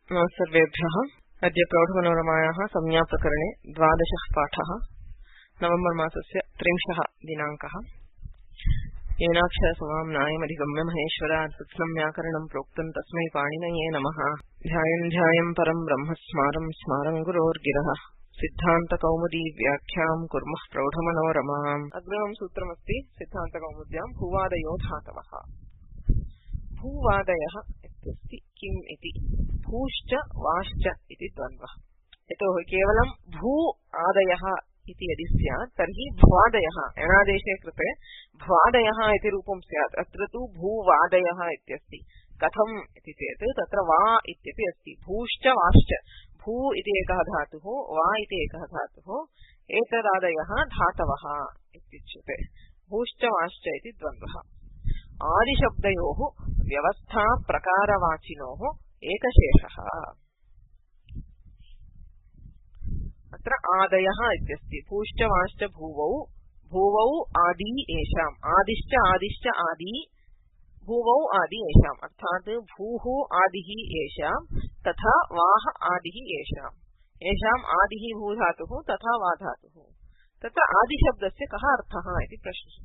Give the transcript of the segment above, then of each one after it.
सर्वेभ्यः अद्य प्रौढमनोरमायाः संज्ञाप्रकरणे 12 पाठः नवम्बर् मासस्य 30 दिनाङ्कः येनाक्षरसमाम्नायमधिगम्य महेश्वरात् कृत्स्नं व्याकरणं प्रोक्तं तस्मै पाणिनये नमः। ध्यायन् ध्यायन् परं ब्रह्म स्मारं स्मारं गुरोर्गिरः सिद्धान्तकौमुदी व्याख्यां कुर्मः प्रौढमनोरमाम्। अग्रिमं सूत्रमस्ति सिद्धान्तकौमुद्यां भूवादयो धातवः। भूवादयः इत्यस्ति किम् इति भूश्च वाश्च इति द्वन्द्वः। यतोहि केवलं भू आदयः इति यदि स्यात् तर्हि भ्वादयः एणादेशे कृते भ्वादयः इति रूपं स्यात्। अत्र तु भूवादयः इत्यस्ति। कथम् इति चेत् तत्र वा इत्यपि अस्ति। भूश्च वाश्च, भू इति एकः धातुः, वा इति एकः धातुः, एतदादयः धातवः इत्युच्यते। भूश्च वाश्च इति द्वन्द्वः। आदिशब्दयोः व्यवस्था प्रकारवाचिनोः एकशेषः। अत्र आदयः इत्यस्ति। भूश्च वाश्च भूवौ, भूवौ आदि येषाम्, आदिश्च आदिश्च आदि, भूवौ आदि येषाम्, अर्थात् भूः आदिः येषाम् तथा वाः आदिः येषाम्। येषाम् आदिः भूधातुः तथा वा धातुः। तत्र आदिशब्दस्य कः अर्थः इति प्रश्नः।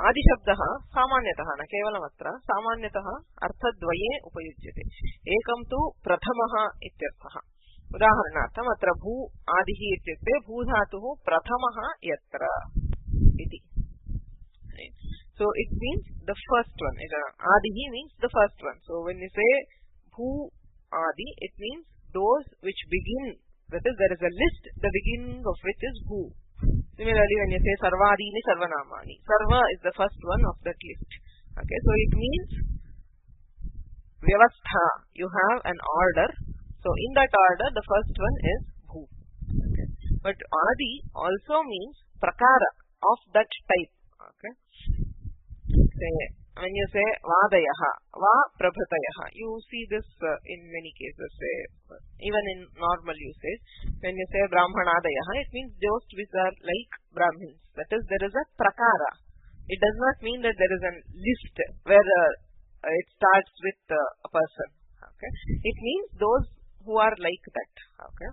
आदिशब्दः सामान्यतः न केवलमत्र सामान्यतः अर्थद्वये उपयुज्यते। एकं तु प्रथमः इत्यर्थः। उदाहरणार्थम् अत्र भू आदिः इत्युक्ते भूधातुः प्रथमः यत्र इति। So it means the first one. Adihi means the first one. So when you say bhu adi, it means those which begin. That is, there is a list, the beginning of which is bhu. Similarly, when you say sarvadini sarvanamani, sarva is the first one of that list. Okay, so it means vyavastha. You have an order. So in that order, the first one is bhu. Okay. But adi also means prakara of that type. Okay. When you say vadayaha, va prabhatayaha, you see this in many cases, even in normal usage. When you say brahmanadayaha, it means those which are like brahmins. That is, there is a prakara. It does not mean that there is a list where it starts with a person. Okay, it means those who are like that. Okay,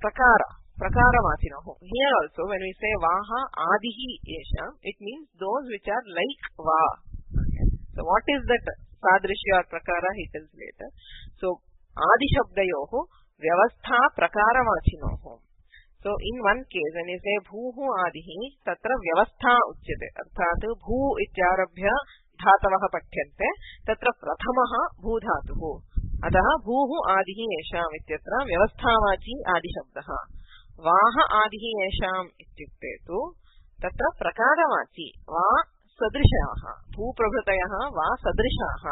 prakara. Prakaravachinoho. Here also, when we say vaha adihi yesham, it means those which are like va. Okay. So what is that sadrishya or prakara, he tells later. So adishabdayoho vyavastha prakaravachinoho. So in one case, when you say bhuhu adihi, tatra vyavastha uchyate. Arthat bhu ityarabhya dhatavah pathyante, tatra prathamaha bhu dhatuhu. Ataha bhuhu adihi yesham ityatra vyavasthavachi adishabdaha. वाह आदिः येषाम् इत्युक्ते तु तत्र प्रकारवाची वा सदृशाः, भूप्रभृतयः वा सदृशाः।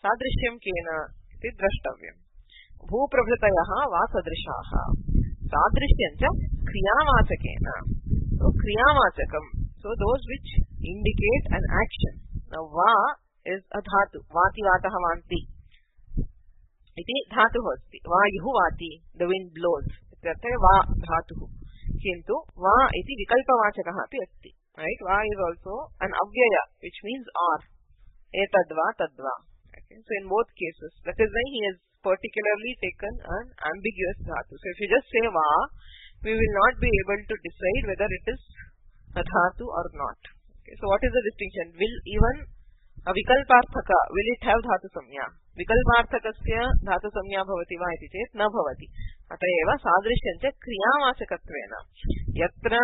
सादृश्यं केन इति द्रष्टव्यम्। भूप्रभृतयः वा सदृशाः। सादृश्यं च क्रियावाचकेन। So क्रियावाचकम्, so those which indicate an action. Now va is a dhatu. Vati vatah vanti iti dhatuः अस्ति। वायुः वाति, the wind blows. वा धातुः। किन्तु वा इति विकल्पवाचकः अपि अस्ति। Right? Va is also an avyaya, which means or. Etadva tadva. Okay. So in both cases, that is why he has particularly taken an ambiguous dhatu. So if you just say va, we will not be able to decide whether it is a dhatu or not. Okay. So what is the distinction? Will even a vikalparthaka, will it have dhatu samya? विकल्पार्थकस्य धातु संज्ञा भवति वा इति चेत् न भवति। अतएव सादृश्यं च क्रियावाचकत्वेन, यत्र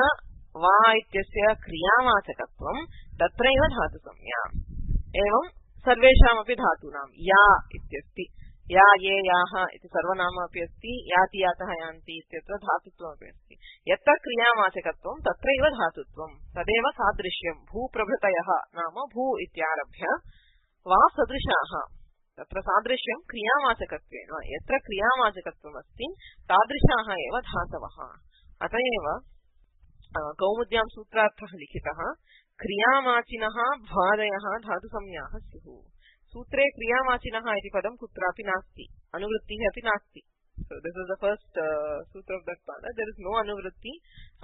वा इत्यस्य क्रियावाचकत्वं तत्रैव धातु संज्ञा। एवं सर्वेषामपि धातूनां या इत्यस्ति, या ये याः इति सर्वनाम अपि अस्ति, याति यातः यान्ति इत्यत्र धातुत्वमपि अस्ति। यत्र क्रियावाचकत्वं तत्रैव धातुत्वं, तदेव सादृश्यं। भूप्रभृतयः नाम भू इत्यारभ्य वा सदृशाः, तत्र सादृश्यं क्रियावाचकत्वेन। यत्र क्रियावाचकत्वमस्ति तादृशाः एव धातवः। अत एव कौमुद्यां सूत्रार्थः लिखितः क्रियावाचिनः भ्वादयः धातुसंज्ञाः स्युः। सूत्रे क्रियावाचिनः इति पदं कुत्रापि नास्ति, अनुवृत्तिः अपि नास्ति। So this is the first sutra of that pada. There is no anuvritti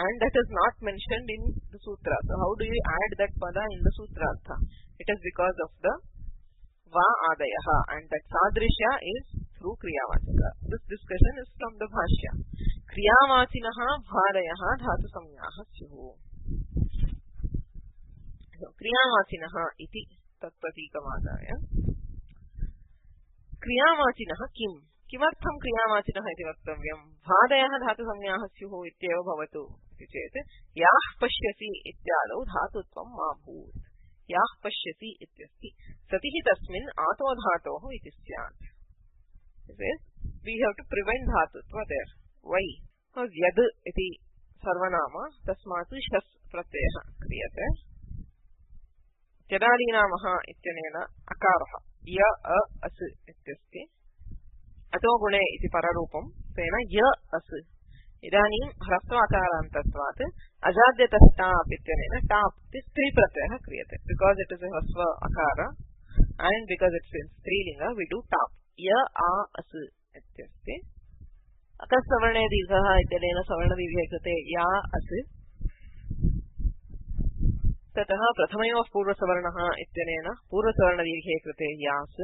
and that is not mentioned in the sutra. So how do you add that pada in the sutrartha? It is because of the va adayah, and that sadrishya is through kriyavachaka. This discussion is from the bhashya. Kriyavachinah bhadayah dhatu samyah syuh. So kriyavachinah iti tatpratikavadaya. Kriyavachinah kim? किमर्थं क्रियावाचिनः इति वक्तव्यं? भादयः धातुसंज्ञाः स्युः इत्येव भवतु इति चेत् याः पश्यसि इत्यादौ धातुत्वं मा भूत्. याः पश्यसि इत्यस्ति सतिः तस्मिन् आतो धातोः इति स्यात्. We have to prevent धातुत्व there. Why? Because यद् इति सर्वनाम तस्मात् शस् प्रत्ययः क्रियते. यदादीनामः इत्यनेन अकारः य अ अस् इत्यस्ति. अतो गुणे इति पररूपं तेन य अस्. इदानीं ह्रस्वाकारान्तत्वात् अजाद्यतः टाप् इत्यनेन टाप् इति स्त्री प्रत्ययः क्रियते. बिकास् इट् इस् ए ह्रस्व अकार and because it's in स्त्रीलिङ्ग we do top. य आ अस् इत्यस्ति. अकस्सवर्णे दीर्घः इत्यनेन सवर्णदीर्घे कृते या अस्. ततः प्रथमयोः पूर्वसवर्णः इत्यनेन पूर्वसवर्णदीर्घे कृते यास्.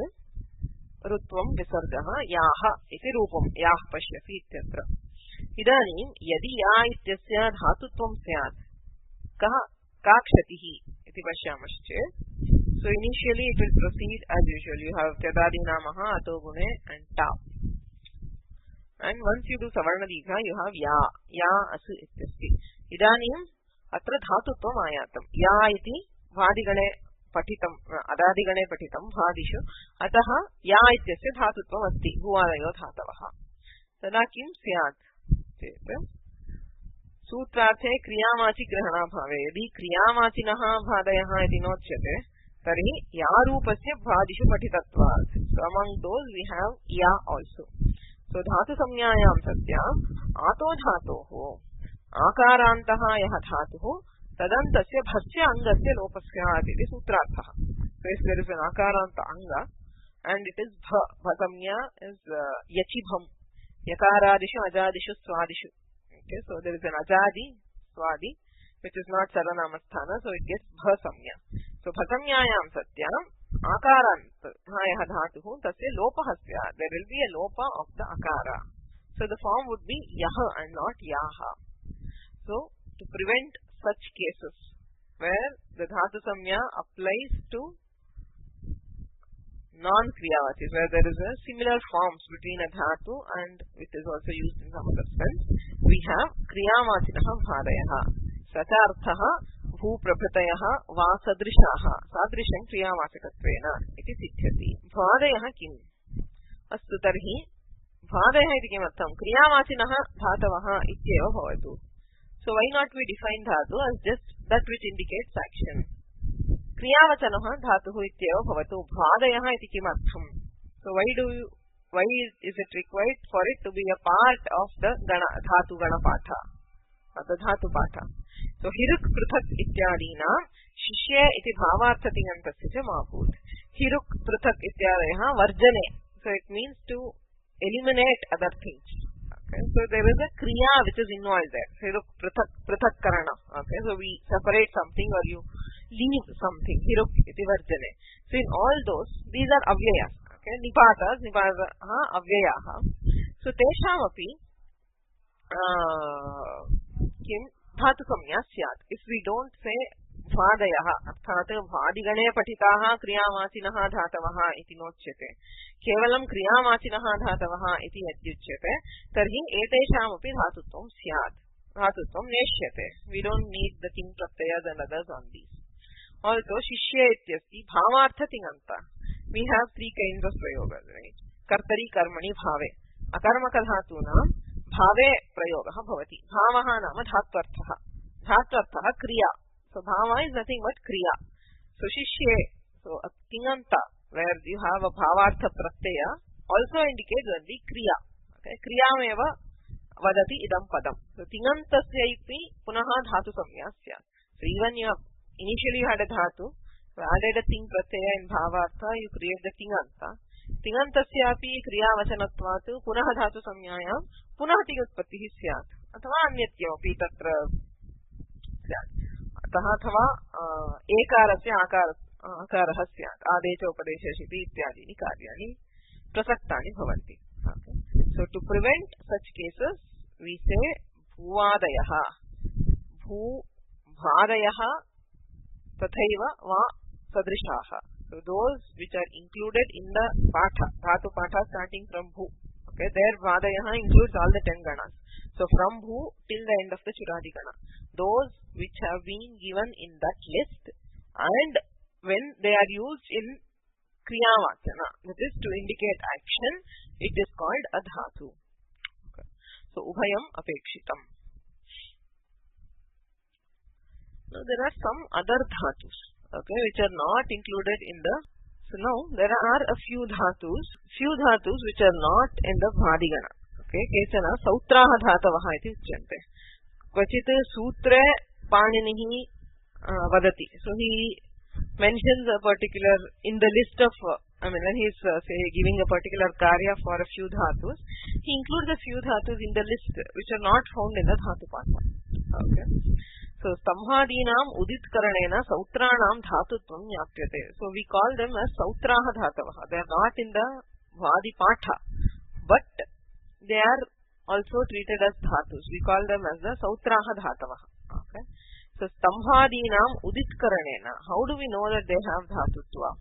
ऋत्वं विसर्गः याः इति रूपं याः पश्यसि इत्यत्र. इदानीं यदि या इत्यस्य धातुत्वं स्यात् का क्षतिः इति पश्यामश्चेत्. So initially it will proceed as usual. You have त्यदादीनामः अतो गुणे and top. And once you do savarna dīgha you have ya as इत्यस्ति. इदानीम् अत्र धातुत्वम् आयातं. या इति भादिगणे पठितं अदादिगणे पठितं भादिषु. अतः या इत्यस्य धातुत्वम् अस्ति भुवादयो धातवः. तदा किं स्यात् चेत् सूत्रार्थे क्रियावाचि ग्रहणाभावे यदि क्रियावाचिनः भादयः इति नोच्यते तर्हि या रूपस्य भादिषु पठितत्वात्. So among those we have या also. So धातु संज्ञायां सत्याम् आतो धातोः आकारान्तः यः धातुः तदन्तस्य भस्य अङ्गस्य लोपस्यात् इति सूत्रार्थः. So if there is an akaranta anga and it is bha samya is yachibham. Yakaradishu ajadishu swadishu. Okay, so there is an ajadi swadi which is not sarvanamasthana, so it gets bha samya. So bha samyayam satyam akaranta yah dhatuh tasya lopah syat. There will be a lopa of the akara. So the form would be yah and not yaha. So to prevent such cases where the dhatu samya applies to non-kriyavachis, where there is a similar forms between a dhatu and it is also used in some other sense, we have kriyavachinah bhadayah. Sacharthah bhuprabhritayah va sadrishah sadrisham kriyavachakatvena iti siddhyati. Bhadayah kim? Astu tarhi bhadayah iti kimartham? Kriyavachinah dhatavah ityeva bhavatu. So why not we define dhatu as just that which indicates action? Kriyavachanah dhatuh ityeva bhavatu. Bhadayah iti kimartham? So why is it required for it to be a part of the dhatu gana patha, the dhatu patha? So hiruk prithak ityadina shishye iti bhavartha tingantasya cha mahut. Hiruk prithak ityadayah varjane. So it means to eliminate other things. Okay, so there is a kriya which is involved there. Hiruk prithak karana. Okay, so we separate something or you leave something. Hiruk iti varjane. So in all those, these are avyayas. Okay, nipatas avyayaha. So tesham api kim dhatu samya syat. If we don't say bhadayah arthat bhadigane patitaha kriyavachinah dhatavah iti nochyate, kevalam kriyavachinah dhatavah iti yadyuchyate, tarhi etesham api dhatutvam syat. Dhatutvam neshyate. We don't need the ting pratyayas and others on these. Also shishye ityasti bhavartha tinganta. We have three kinds of prayogas, right? Kartari karmani bhave. Akarmaka dhatuna bhave prayogah bhavati. Bhavaha nama dhatvarthah. Dhatvarthah kriya. So bhava is nothing but kriya. So shishye, so a tinganta where you have a bhavartha pratyaya also indicates only kriya. Okay, kriyameva vadati idam padam. So tingantasya iti punaha dhatu samya syat. So even you have initially you had a dhatu, you added a ting pratyaya in bhavartha, you create the tinganta. Tingantasyapi kriyavachanatvat punaha dhatu samyayam punaha tingutpattihi syat. Athava anyatyapi tatra syat. अतः अथवा एकारस्य आकारः स्यात् आदेशोपदेशशिति इत्यादीनि कार्याणि प्रसक्तानि भवन्ति. So to prevent such cases we say भूवादयः भूभादयः तथैव वा सदृशाः. So those which are included in the patha, dhatu patha starting from bhu, okay, there vadayah includes all the 10 ganas. So from bhu till the end of the churadi gana, those which have been given in that list, and when they are used in kriyavachana, that is to indicate action, it is called a dhatu. Okay. So ubhayam apekshitam. Now there are some other dhatus, okay, which are not included in the. So now there are a few dhatus which are not in the bhadigana. Okay, kechana sautraha dhatavaha iti uchyante. Kvachit sutre paninihi vadati. So he mentions a particular in the list of. When he is say giving a particular karya for a few dhatus, he includes a few dhatus in the list which are not found in the dhatu patha. Okay. So stamhadinam uditkaranena sautranam dhatutvam nyapyate. So we call them as sautraha dhatavaha. They are not in the vadi patha, but they are also treated as dhatus. We call them as the sautraha dhatavaha. Okay. So stamhadinam uditkaranena. How do we know that they have dhatutva?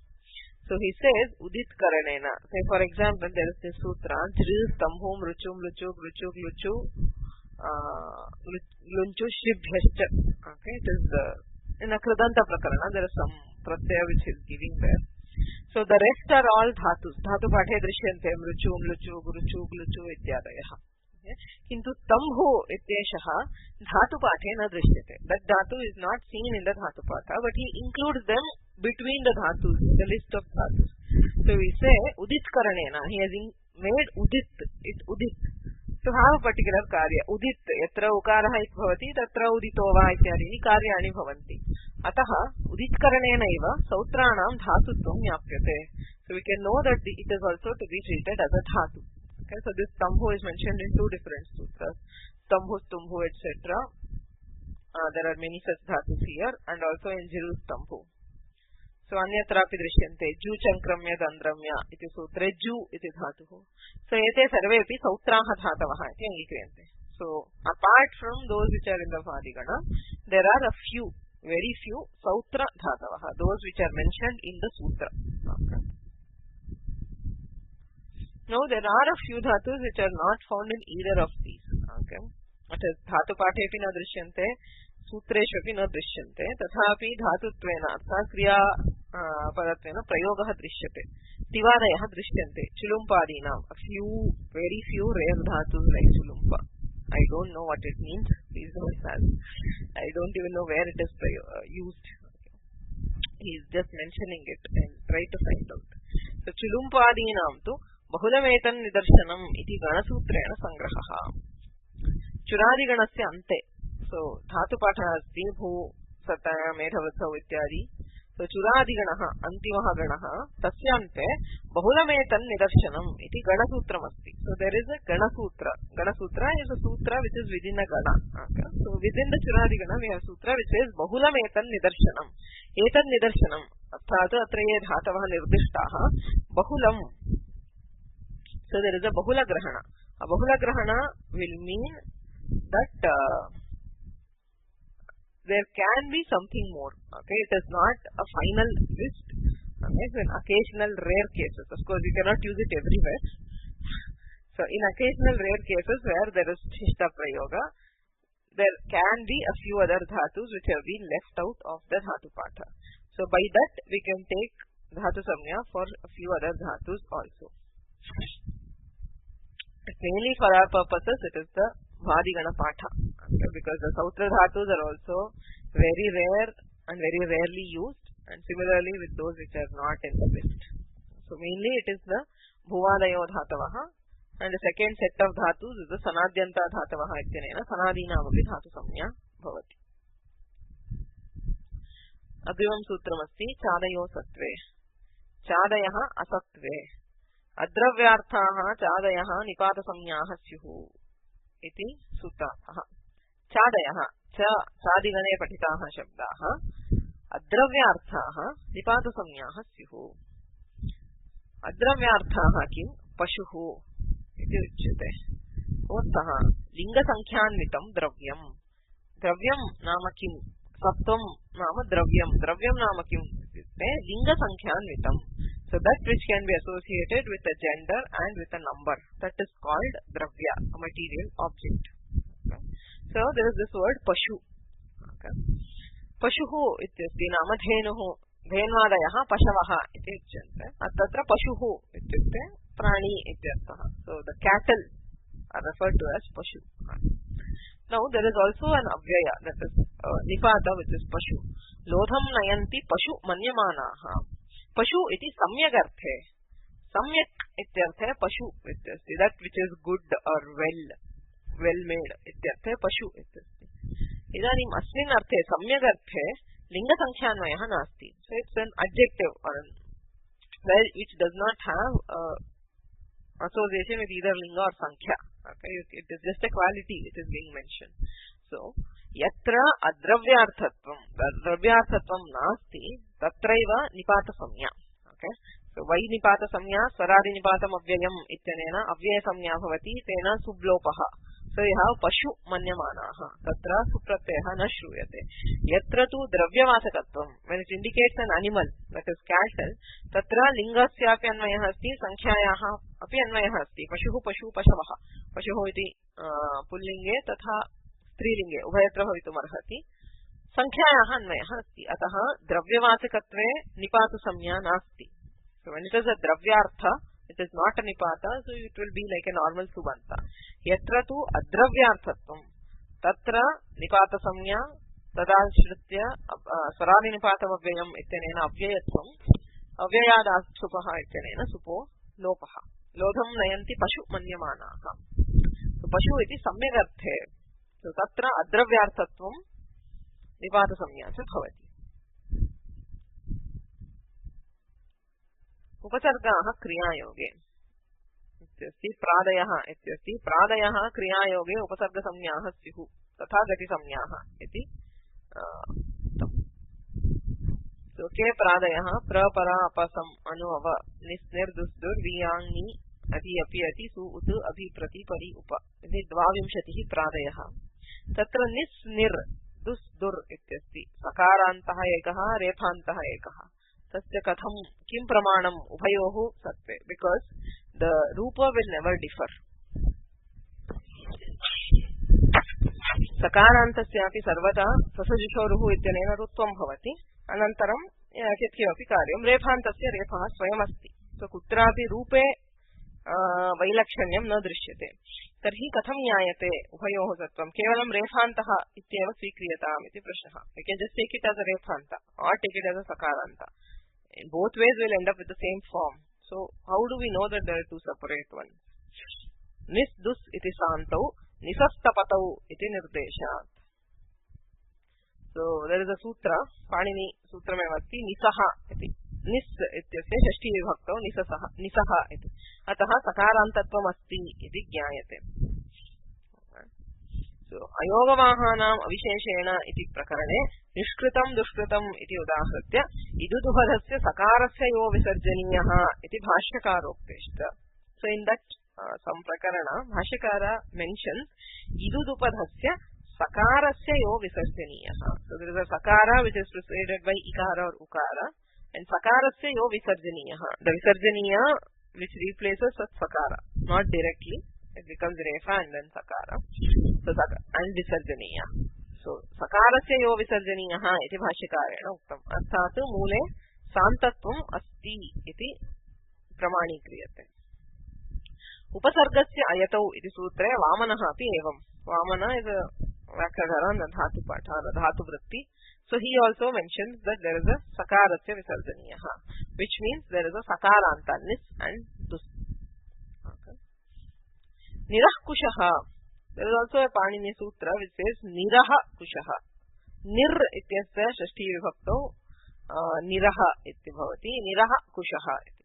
So he says uditkaranena. Say for example, there is this sutra jri stambhum ruchum luchu gruchu gluchu lunchu shibhyascha. Okay, it is in a kridanta prakarana there is some pratyaya which is giving there. So the rest are all dhatus. Dhatu pathe drishyante mruchum luchu gruchu gluchu ityadayah. Kintu stambho ityeshah dhatu pathe na drishyate. That dhatu is not seen in the dhatu patha, but he includes them between the dhatus, the list of dhatus. So we say udit karanena. He has made udit, it udit. To have a particular karya. Udit, yatra ukaraha it bhavati, tatra udito va ityadini karyani bhavanti. Ataha, udit karanena eva, sautranam dhatutvam nyapyate. So we can know that it is also to be treated as a dhatu. Okay, so this stambho is mentioned in two different sutras. Stambho, stumbho, etc. There are many such dhatus here, and also in jiru stambho. So anyatrapi drishyante ju chankramya dandramya iti sutre ju iti dhatuh. So ete sarvepi sautraha dhatavaha iti angikriyante. So apart from those which are in the vadigana, there are a few, very few sautra dhatavaha, those which are mentioned in the sutra. Okay. Now there are a few dhatus which are not found in either of these. Okay. That is dhatu pathepi na drishyante, सूत्रेष्वपि न दृश्यन्ते, तथापि धातुत्वेन अर्थात् क्रिया पदत्वेन प्रयोगः दृश्यते. तिवादयः दृश्यन्ते चुलुम्पादीनां. A few, very few rare dhatus like chulumpa. I don't know what it means. Please don't ask. I don't even know where it is used. He is just mentioning it and try to find out. So chulumpadinam tu bahudametan nidarshanam iti ganasutrena sangrahah. Churadiganasya ante. So dhatu patha asti bhu sataya medhavasau ityadi. So churadiganah antimah ganah tasyante bahudametan nidarshanam iti ganasutram asti. So there is a ganasutra. Ganasutra is a sutra which is within a gana. Okay. So within the churadigana we have sutra which says bahudametan nidarshanam. Etan nidarshanam अर्थात अत्र ये धातवः निर्दिष्टाः बहुलं. So there is a bahula grahana. A bahula grahana will mean that there can be something more. Okay, it is not a final list. Okay, so in occasional rare cases, of course, you cannot use it everywhere. So in occasional rare cases where there is shishta prayoga, there can be a few other dhatus which have been left out of the dhatu patha. So by that we can take dhatu samya for a few other dhatus also. Mainly for our purposes it is the vadigana patha, okay, because the sautra dhatus are also very rare and very rarely used, and similarly with those which are not in the list. So mainly it is the bhuvadayo dhatavaha, and the second set of dhatus is the sanadyanta dhatavaha ityanena sanadinamapi dhatu samya bhavati. अग्रिमं सूत्रमस्ति चादयो सत्वे. चादयः असत्वे अद्रव्यार्थाः चादयः निपातसंज्ञाः स्युः इति सूत्रार्थः. चादयः च चादिगणे पठिताः शब्दाः अद्रव्यार्थाः निपातसंज्ञाः स्युः. अद्रव्यार्थाः किं? पशुः इति उच्यते. कोऽर्थः? लिङ्गसङ्ख्यान्वितं द्रव्यम्. द्रव्यं नाम किं? सत्त्वं नाम द्रव्यं. द्रव्यं नाम किम् इत्युक्ते लिङ्गसङ्ख्यान्वितं. So that which can be associated with a gender and with a number, that is called dravya, a material object. Okay. So there is this word pashu. Okay. Pashuhu ityasti naam dhenuhu. धेन्वादयः पशवः इति उच्यन्ते. अत्र पशुः इत्युक्ते प्राणी इत्यर्थः. So the cattle are referred to as pashu. Now there is also an avyaya, that is nipata, which is pashu. Lodham nayanti pashu manyamanaः. Pashu iti samyagarthe. Samyak ityarthe pashu ityasti. That which is good or well made ityarthe pashu ityasti. Idanim asmin arthe samyagarthe linga sankhyanvayah nasti. So it's an adjective or which does not have association with either linga or sankhya. Okay, it is just a quality which is being mentioned. So yatra adravyarthatvam, dravyarthatvam nasti, tatraiva nipata samya. Okay, so why nipata samya? Swaradi nipatam avyayam ityanena avyaya samya bhavati, tena sublopaha. So you have pashu manyamanaha. Tatra supratyayah na shruyate. Yatra tu dravyavasakatvam, when it indicates an animal, that is cattle, tatra lingasyapi anvayah asti, sankhyayaha api anvayah asti. Pashuhu pashu pashavaha. Pashuhu iti pullinge tatha स्त्रीलिंगे उभयत्र भवितुमर्हति. संख्यायाः अन्वयः अस्ति. अतः द्रव्यवाचकत्वे निपातसंज्ञा नास्ति. So when it is a dravyartha, it is not a nipata, so it will be like a normal subanta. Yatra tu adravyarthatvam, tatra nipatasंज्ञा तदाश्रित्य स्वरादि निपातम् अव्ययम् इत्यनेन अव्ययत्वम्, अव्ययादाच्छुपः इत्यनेन सुपो लोपः. लोधं नयन्ति पशु मन्यमानाः. So पशु इति सम्यगर्थे. So तत्र अद्रव्यार्थत्वं निपातसंज्ञा च भवति. उपसर्गाः क्रियायोगे इत्यस्ति. प्रादयः इत्यस्ति. प्रादयः क्रियायोगे उपसर्गसंज्ञाः स्युः, तथा गतिसंज्ञाः इति. So के प्रादयः? प्रपरा अपसम् अनुअव निस् निर् दुस् दुर् वियाङ्नि अति अपि अति सु उत् अभि प्रति परि उप इति 22 प्रादयः. तत्र निस् निर् दुस् दुर् इत्यस्ति. सकारान्तः एकः, रेफान्तः एकः. तस्य कथं किं प्रमाणम् उभयोः सत्त्वे? बिकॉज द रूपा विल नेवर डिफर. सकारान्तस्यापि सर्वदा ससजुषोरुः इत्यनेन ऋत्वं भवति. अनन्तरं यत्किमपि कार्यं रेफान्तस्य रेफः स्वयमस्ति. सो कुत्रापि रूपे वैलक्षण्यं न दृश्यते. तर्हि कथं ज्ञायते उभयोः सत्त्वं? केवलं रेफान्तः इत्येव स्वीक्रियताम् इति प्रश्नः. We can just take it as a रेफान्त or take it as a sakaranta. In both ways we'll end up with the same form. So how do we know that there are two separate ones? Nis dus iti santau nisastapatau iti nirdeshat. So there is a sutra, Panini sutrameva asti, nisaha iti. Nis ityasya षष्ठी विभक्तौ निसः इति. अतः सकारान्तत्वम् अस्ति इति ज्ञायते. So अयोगवाहानाम् अविशेषेण इति प्रकरणे निष्कृतं दुष्कृतम् इति उदाहृत्य इदुदुभधस्य सकारस्य यो विसर्जनीयः इति भाष्यकारोक्तेश्च. So in that some prakarana भाष्यकार mentions इदुदुपधस्य sakarasya yo visarjaniyah. So there is a sakara which is preceded by ikara or ukara, and sakarasya yo visarjaniyah. The visarjaniya which replaces that sakara, not directly, it becomes refa and then sakara. So and visarjaniya. So sakarasya yo visarjaniyah iti bhashyakarena uktam. Arthat mule santatvam asti iti pramaणीक्रियते. उपसर्गस्य अयतौ इति सूत्रे वामनः अपि एवं. Vamana is a Vakagara and Dhatu Patha, the Dhatu Vritti. So he also mentions that there is a Sakarasya Visarjaniyaha, which means there is a Sakaranta, Nis and Dus. Okay. Nirah Kushaha. There is also a Panini Sutra which says Niraha Kushaha. Nir ityasya Shashti Vibhakto Niraha iti bhavati. Niraha Kushaha iti.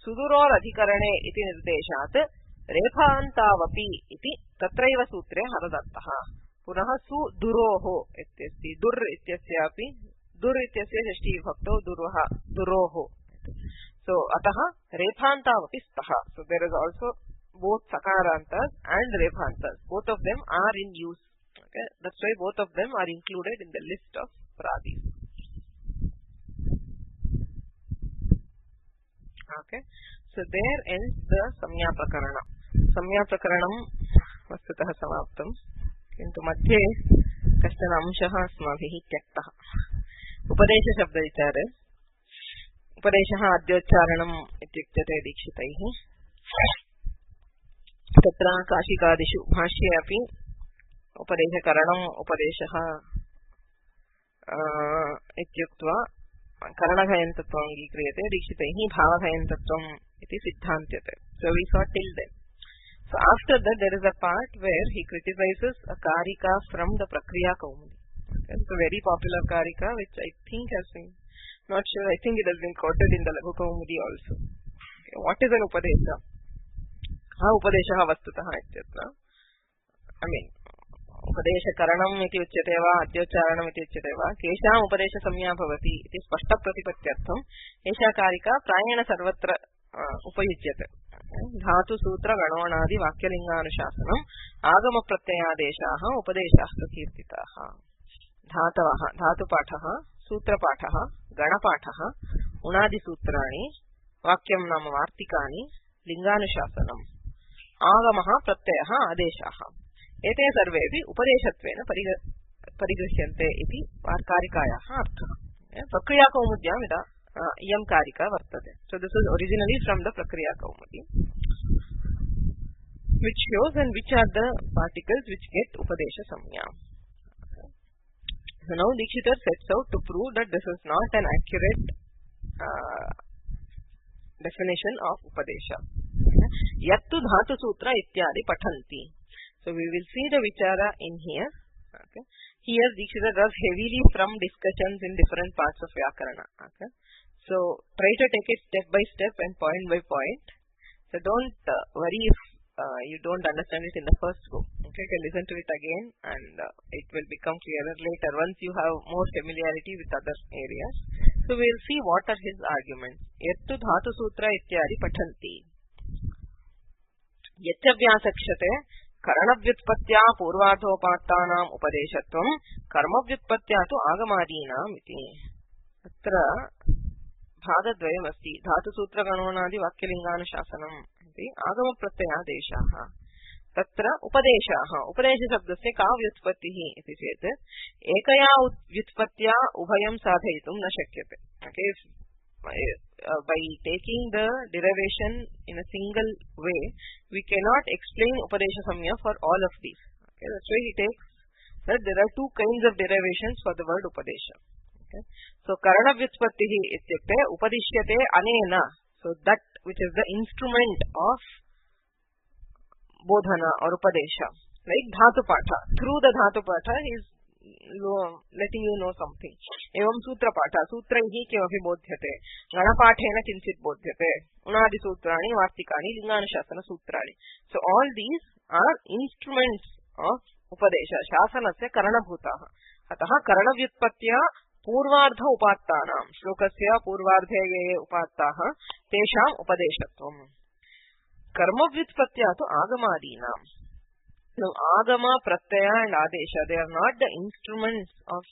Suduror Adhikarane iti nirdeshat रेफान्तावपि इति तत्रैव सूत्रे हरदत्तः. पुनः सु दुरोः इत्यस्ति. दुर् इत्यस्यापि dur ityasya Shashthi विभक्तौ दुर्वः दुरोः. So ataha rephantav staha. So there is also both sakarantas and rephantas. Both of them are in use. Okay, that's why both of them are included in the list of pradis. Okay, so there ends the samya prakarana. Samya prakaranam vastutah samaptam, kintu madhye kashchana amshah asmabhih tyaktah. Upadesha shabda vichare उपदेशः अद्योच्चारणम् इत्युच्यते दीक्षितैः. तत्र काशिकादिषु भाष्ये अपि उपदेशकरणम् उपदेशः इत्युक्त्वा करणभयन्तत्वम् अङ्गीक्रियते. दीक्षितैः भावभयन्तत्वम् इति सिद्धान्त्यते. So we saw till then. So after that there is a part where he criticizes a karika from the Prakriya Kaumudi. Okay, it's a very popular karika which I think has been, not sure, I think it has been quoted in the Laghu Kaumudi also. Okay, what is an upadesha? Ha upadeshaha vastutah ityatra. I mean, upadesha karanam iti uchyate va adyocharanam iti uchyate va kesham upadesha samya bhavati iti spashta pratipatyartham esha karika prayena sarvatra upayuज्यते. धातु सूत्र गणोणादि वाक्यलिंगानुशासनम आगम प्रत्ययादेशाः उपदेशाः कीर्तिताः. धातवः धातुपाठः सूत्रपाठः गणपाठः उणादिसूत्राणि वाक्यं नाम वार्तिकानि लिंगानुशासनम् आगमः प्रत्ययः आदेशाः एते सर्वेपि उपदेशत्वेन परिगृह्यन्ते इति कारिकायाः अर्थः. प्रक्रियाकौमुद्यां यदा इयं कारिका वर्तते. So this is originally from the Prakriya Kaumudi, which shows and which are the particles which get upadesha samya. So now Dikshita sets out to prove that this is not an accurate definition of upadesha. Yattu dhatu sutra ityadi pathanti. So we will see the vichara in here. Okay. Here Dikshita does heavily from discussions in different parts of Vyakarana. Okay. So try to take it step by step and point by point. So don't worry if you don't understand it in the first go. Okay, you can listen to it again and it will become clearer later once you have more familiarity with other areas. So we will see what are his arguments. Yattu dhatu sutra ityadi pathanti. Yachavyasakshyate karanavyutpatya purvadhopatanam upadeshatvam karmavyutpatya tu agamadinam iti. Atra भागद्वयम् अस्ति. धातुसूत्रगणोणादि वाक्यलिंगानुशासनम् इति आगम प्रत्ययादेशाः. तत्र उपदेशाः उपदेशशब्दस्य का व्युत्पत्तिः इति चेत् एकया व्युत्पत्त्या उभयं साधयितुं न शक्यते. Okay, by taking the derivation in a single way we cannot explain upadesha samya for all of these. Okay, that's why he takes that there are two kinds of derivations for the word upadesha. Okay. So karana vyutpattihi ityukte upadishyate anena, so that which is the instrument of bodhana or upadesha, like dhatu patha. Through the dhatu patha he is letting you know something. Evam sutra patha sutraihi kimapi bodhyate ganapathena kinchit bodhyate unadi sutrani vartikani linganushasana sutrani. So all these are instruments of upadesha shasanasya karanabhutaah. Ataha karana vyutpattiya पूर्वार्ध उपात्तानां श्लोकस्य पूर्वार्धे ये उपात्ताः तेषां उपदेशत्वम्. कर्मव्युत्पत्त्या तु आगमादीनां. Now agama, pratyaya and adesha, they are not the instruments of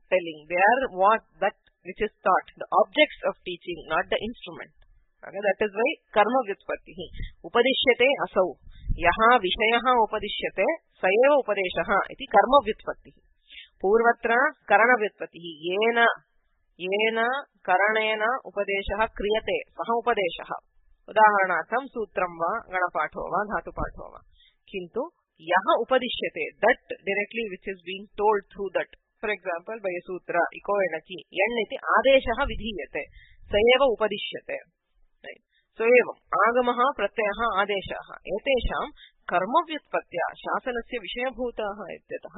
telling. They are what that which is taught, the objects of teaching, not the instrument. Okay, that is why karma vyutpattihi. Upadishyate asau. Yaha vishayaha upadishyate sayeva upadeshaha iti karma vyutpattihi. पूर्वत्र करणव्युत्पत्तिः येन करणेन उपदेशः क्रियते सः उपदेशः. उदाहरणार्थं सूत्रं वा गणपाठो वा धातुपाठो वा. किन्तु यः उपदिश्यते, that directly which is being told through that. For example, by a sutra iko enaki yen iti आदेशः विधीयते स एव उपदिश्यते. So एवम् आगमः प्रत्ययः आदेशः एतेषां कर्मव्युत्पत्त्या शासनस्य विषयभूताः इत्यतः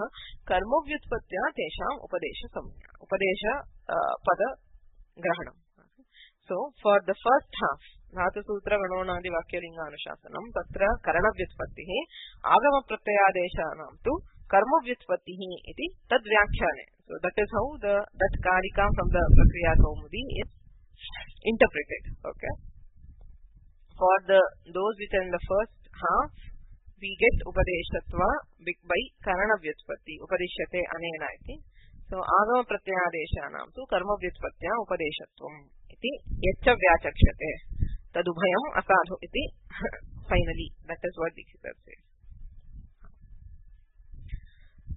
कर्मव्युत्पत्त्या तेषाम् उपदेशसंज्ञा उपदेश पद ग्रहणम्. So for the first half धातुसूत्र गणोणादि वाक्यलिंगानुशासनम् तत्र करणव्युत्पत्तिः आगमप्रत्ययादेशानां तु कर्मव्युत्पत्तिः इति तद्व्याख्याने. So that is how that Karika from the Prakriya Kaumudi is interpreted. Okay. For those which are in the first half, we get Upadeshatva by Karana Vyutpatti, Upadeshyate Anena iti. So Agama Pratyadeshanam tu Karma Vyutpatya Upadeshatvam iti Yaccha Vyachakshate Tadubhayam Asadhu iti. Finally, that is what Dikshita says.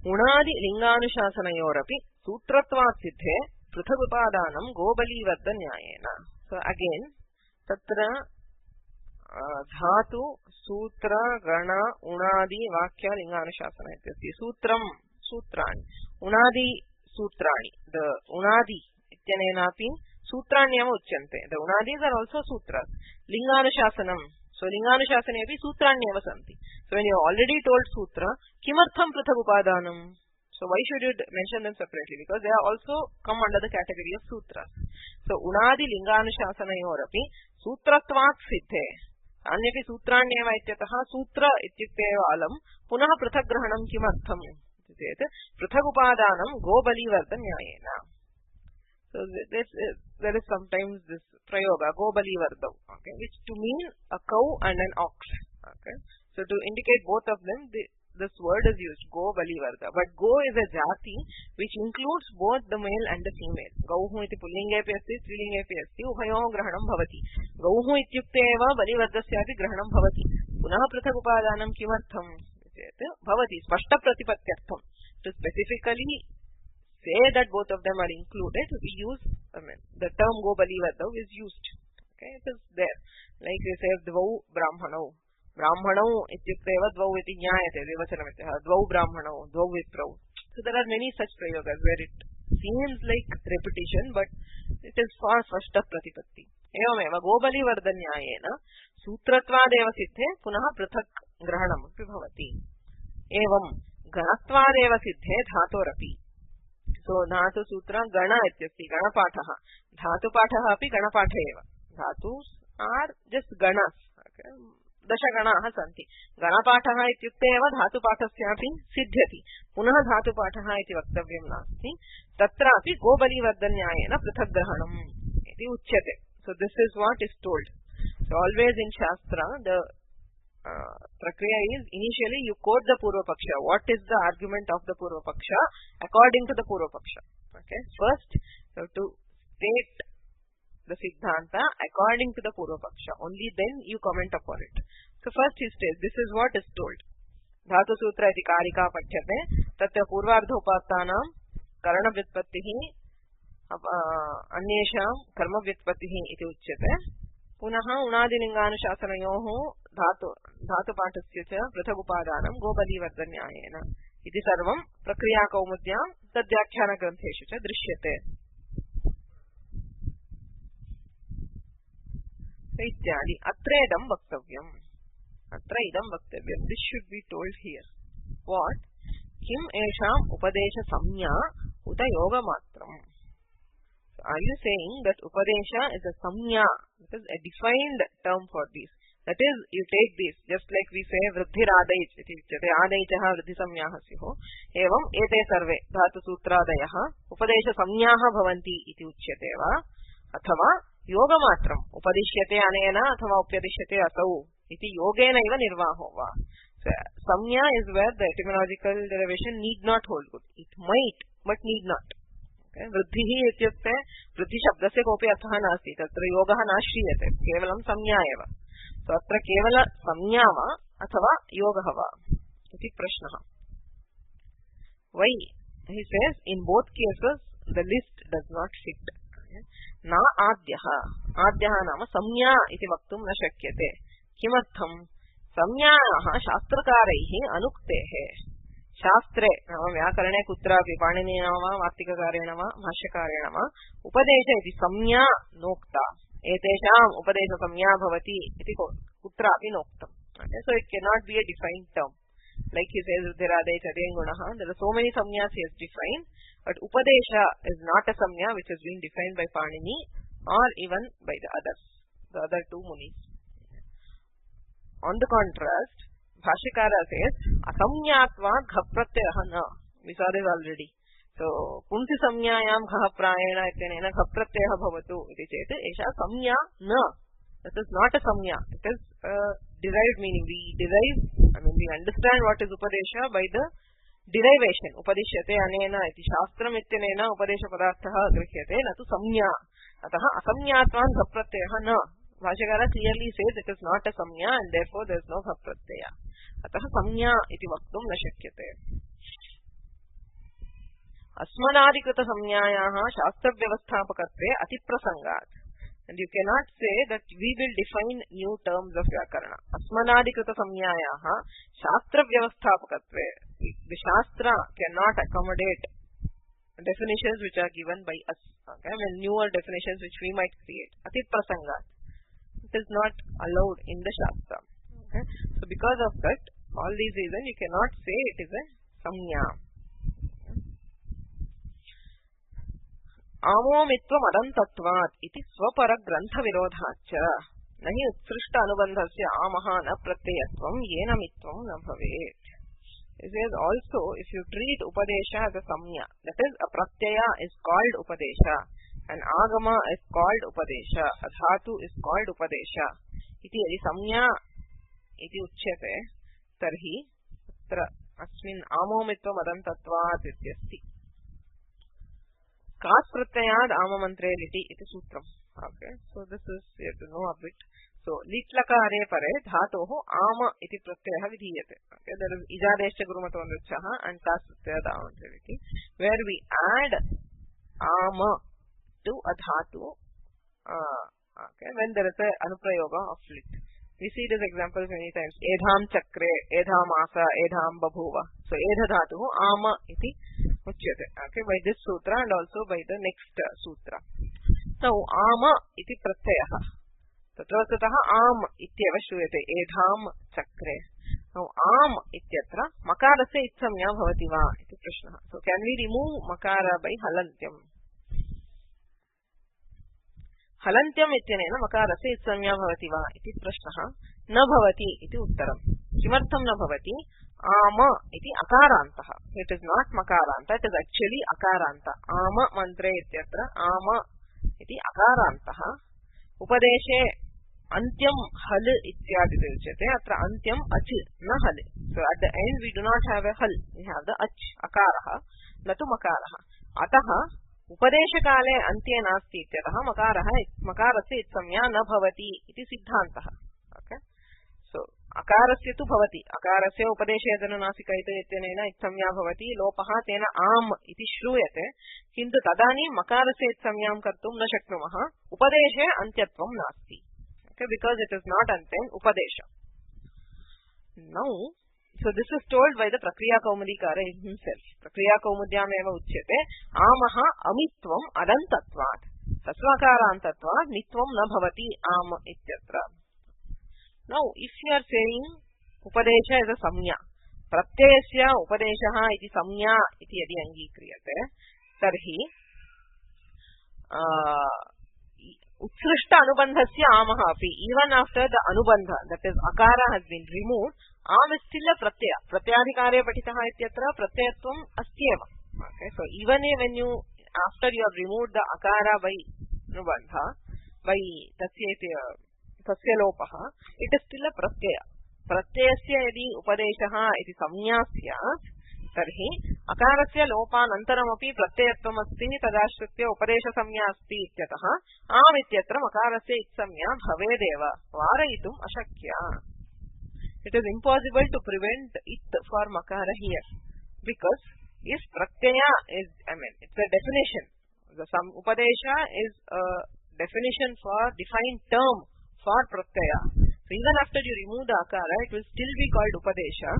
Unadi Linganushasanayorapi Sutratvat Siddhe Pruthagupadanam Gobalivarda Nyayena. So again, Tatra Dhatu, Sutra, Gana, Unadi, Vakya, Linganushasana ityasti. Sutram, Sutrani. Unadi, Sutrani. The Unadi ityanenapi Sutranyam uchyante. The Unadis are also Sutras. Linganushasanam. So Linganushasanepi Sutranyam santi. So when you have already told Sutra, Kimartham Prathagupadanam. So why should you mention them separately? Because they are also come under the category of Sutras. So Unadi Linganushasanayораpi Sutratvat Siddhe. Anyapi Sutranyeva ityataha Sutra ityukteva alam Punah Prathagrahanam Kimartham. Prathagupadanam Gobalivarda Nyayena. So there is sometimes this prayoga, Gobalivarda, okay, which to mean a cow and an ox. Okay. So to indicate both of them, this word is used, Gobalivarda. But Go is a jati which includes both the male and the female. Gauhu iti pullingepi asti, strilingepi asti, ubhayoh grahanam bhavati. Gauhu ityukteva balivardasyapi grahanam bhavati. Punah prathagupadanam kimartham. Bhavati, spashta pratipatyartham. To specifically say that both of them are included, we use, the term Gobalivarda is used. Okay, it is there. Like we say, Dvau Brahmanau. Brahmanau ityukteva dvau iti nyayate, devachanamiteha. Dvau Brahmanau, dvau viprau. So there are many such prayogas where it seems like repetition, but it is for spashta pratipatti. Evameva Gobalivarda nyayena Sutratvadeva siddhe punah prathak grahanam api bhavati. Evam Ganattvadeva siddhe dhatorapi. So dhatu sutra gana ityasti, gana pathaha. Dhatu pathaha api gana pathayeva. Dhatus are just ganas. Okay. Dasha ganaha santi. Gana pathaha ityukte eva dhatu pathasyapi siddhyati. Punah dhatu pathaha iti vaktavyam nasti. Tatra api Gobalivarda nyayena prathagrahanam iti uchyate. So this is what is told. So always in Shastra, the Prakriya is, initially you quote the Purva Paksha. What is the argument of the Purva Paksha according to the Purva Paksha? Okay. First, you have to state the Siddhanta according to the Purva Paksha. Only then you comment upon it. So first he says, this is what is told. Dhatu Sutra iti Karika Pathyate Tatya Purvardhopastanam Karana Vyutpattihi Anyesham Karma Vyutpattihi iti uchyate. Punaha Unadi Linganushasanayoho Dhatu Pathasya cha Prathagupadanam Gobalivarda Nyayena. Iti sarvam Prakriya Kaumudyam Tadvyakhyana Grantheshu cha drishyate. Ityadi Atra idam vaktavyam. Atra idam vaktavyam. This should be told here. What? Kim esham upadesha samya uta yoga matram. So are you saying that upadesha is a samya? It is a defined term for this. That is, you take this, just like we say Vruddhiradaich iti uchyate, adaichaha vruddhi samyaha syoh. Evam ete sarve dhatu sutradayaha upadesha samyaha bhavanti iti uchyate va. Athava yoga matram upadishyate anena athava upyadishyate asau iti yogena iva nirvaho va. So samya is where the etymological derivation need not hold good. It might, but need not. Vruddhihi ityukte vruddhi shabdasya kopi arthah nasti. Tatra yogaha nashriyate. Kevalam samya eva. So atra kevala samya va athava yogaha va. Iti prashnaha. Why? He says, in both cases, the list does not fit. Na adyaha. Adyaha nama samya iti vaktum na shakyate. Kimartham? Samyaha shastrakaraihi anuktehe. Shastre, Vyakarane kutrapi Paninena va Vartikakarena va Bhashyakareena va Upadesha iti samya nokta. Etesham upadesha samya bhavati iti kutrapi noktam. Okay, so it cannot be a defined term. Like he says, Vruddhiradaich Adyengunaha, there are so many samyas he has defined, but upadesha is not a samya which has been defined by Panini or even by the others, the other two munis. On the contrast, Bhashyakara says, asamyatva ghapratyah na. We saw this already. So punsi samyayam ghah prayena ityenena ghah pratyayah bhavatu iti chet esha samya na. That is not a samya. It is a derived meaning. We understand what is upadesha by the derivation. Upadishyate anena iti shastram ityenena upadesha padarthah grihyate na tu samya. Ataha asamyatvan ghah pratyayah na. Bhashakara clearly says it is not a samya and therefore there is no ghah pratyaya. Ataha samya iti vaktum na shakyate. Asmanadikrita samyayaah shastra vyavasthapakatve atiprasangat. And you cannot say that we will define new terms of Vyakarana. Asmanadikrita samyayaah shastra vyavasthapakatve. The shastra cannot accommodate definitions which are given by us. Okay? I mean newer definitions which we might create. Atiprasangat. It is not allowed in the shastra. Okay? So because of that, all these reasons you cannot say it is a samya. आमोमित्वम् अदन्तत्वात् इति स्वपरग्रन्थविरोधाच्च न हि उत्सृष्टानुबन्धस्य आमः न प्रत्ययत्वम् येन मित्वम् न भवेत्. It says also, if you treat upadesha as a samya, that is a pratyaya is called upadesha and agama is called upadesha, a dhatu is called upadesha. Iti yadi samya iti uchyate tarhi atra asmin amomitvam adantatvat ityasti. Kas pratyayad amamantre liti iti sutram. Okay, so this is you have to know a bit. So litlakare pare dhatoh ama iti pratyayah vidhiyate. Okay, there is ijadesha gurumato nruchaha and kas pratyayad amamantre liti, where we add ama to a dhatu. Okay, when there is a anuprayoga of lit. We see this example many times. Edham chakre, edham asa, edham babhuva. So edha dhatu ama iti uchyate. Okay, by this sutra and also by the next sutra. So ama iti pratyayah. Tatrataha am ityeva shruyate edham chakre. Now am ityatra makarasya itsamya bhavati va iti prashna. So can we remove makara by halantyam? हलन्त्यम इत्यनेन मकारस्य इत्संज्ञा भवति वा इति प्रश्नः न भवति इति उत्तरम्. किमर्थं न भवति? आम इति अकारान्तः. इट इज नॉट मकारान्त, इट इज एक्चुअली अकारान्त. आम मन्त्रे इत्यत्र आम इति अकारान्तः. उपदेशे अन्त्यं हल इत्यादि उच्यते. अत्र अन्त्यम् अच् न हल. So at the end we do not have a हल, वी हैव द अच् अकारः न तु मकारः. अतः उपदेशकाले अन्त्ये नास्ति इत्यतः मकारस्य इत्संज्ञा न भवति इति सिद्धान्तः. ओके, सो अकारस्य तु भवति. अकारस्य उपदेशे यदनुनासिक इत्यनेन इत्संज्ञा भवति. लोपः तेन आम् इति श्रूयते. किन्तु तदानीं मकारस्य इत्संज्ञां कर्तुं न शक्नुमः. उपदेशे अन्त्यत्वं नास्ति. Okay, because it is not अन्त्यं उपदेश. Now so this is told by the Prakriya Kaumudikara himself. Prakriya Kaumudyam eva uchyate amaha amitvam adantatvat tasvakarantatvat mitvam na bhavati am ityatra. Now if you are saying upadesha is a samya, pratyayasya upadeshaha iti samya iti yadi angikriyate, tarhi utsrishta anubandhasya amaha api, even after the anubandha, that is akara, has been removed, am is still a pratyaya. Pratyadhikare patitaha ityatra pratyayatvam astyeva. Okay, so even when you, after you have removed the akara by anubandha, by tasya lopaha, it is still a pratyaya. Pratyayasya yadi upadeshaha iti samya syat, tarhi akarasya lopanantaramapi pratyayatvam asti tadashritya upadesha samya asti ityatah am ityatra makarasya itsamya bhavedeva varayitum ashakya. It is impossible to prevent it for makara here, because if pratyaya is, it's a definition. The upadesha is a definition for defined term for pratyaya. So even after you remove the akara, it will still be called upadesha,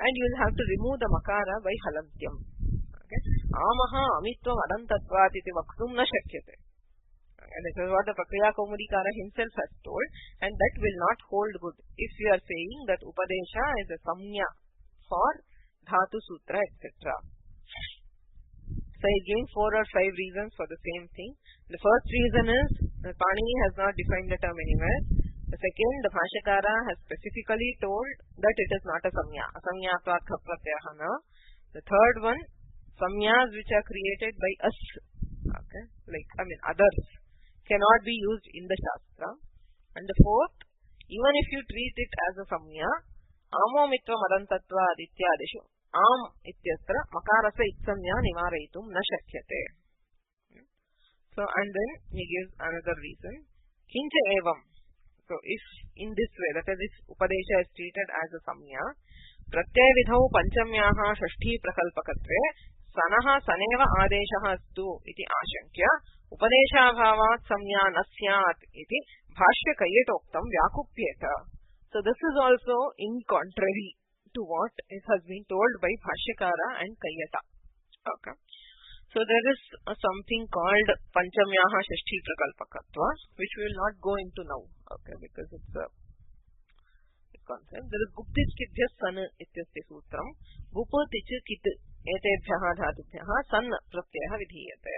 and you will have to remove the makara by halantyam. Okay, amaha amitvam adantatvat iti vaktum na shakyate. And this is what the Prakriya Kaumudikara himself has told, and that will not hold good if you are saying that upadesha is a samnya for dhatu sutra, etc. So he is giving 4 or 5 reasons for the same thing. The first reason is that Panini has not defined the term anywhere. The second, the Bhashyakara has specifically told that it is not a samnya. Asamnyatvat kha pratyayah na. The third one, samyas which are created by us, okay, like others, cannot be used in the Shastra. And the fourth, even if you treat it as a samya, amomitva madantatva adityadishu am ityatra makarasa itsamya nimarayitum na shakyate. So, and then he gives another reason. Kincha evam. So, if in this way, that is, if Upadesha is treated as a samya, pratyaya vidhau panchamyaha shashti prakalpakatve sanaha saneva adeshaha astu iti ashankya upadeshabhavat samya na syat iti bhashya kayyatoktam vyakupyeta. So, this is also in contrary to what it has been told by Bhashyakara and Kayyata. Okay. So, there is something called Panchamyaha Shashti Prakalpakatva, which we will not go into now, okay, because it's a concept. There is Guptichkidhya san ityasti sutram, Gupatichu kit etebhyaha dhatubhyaha san pratyaha vidhiyate.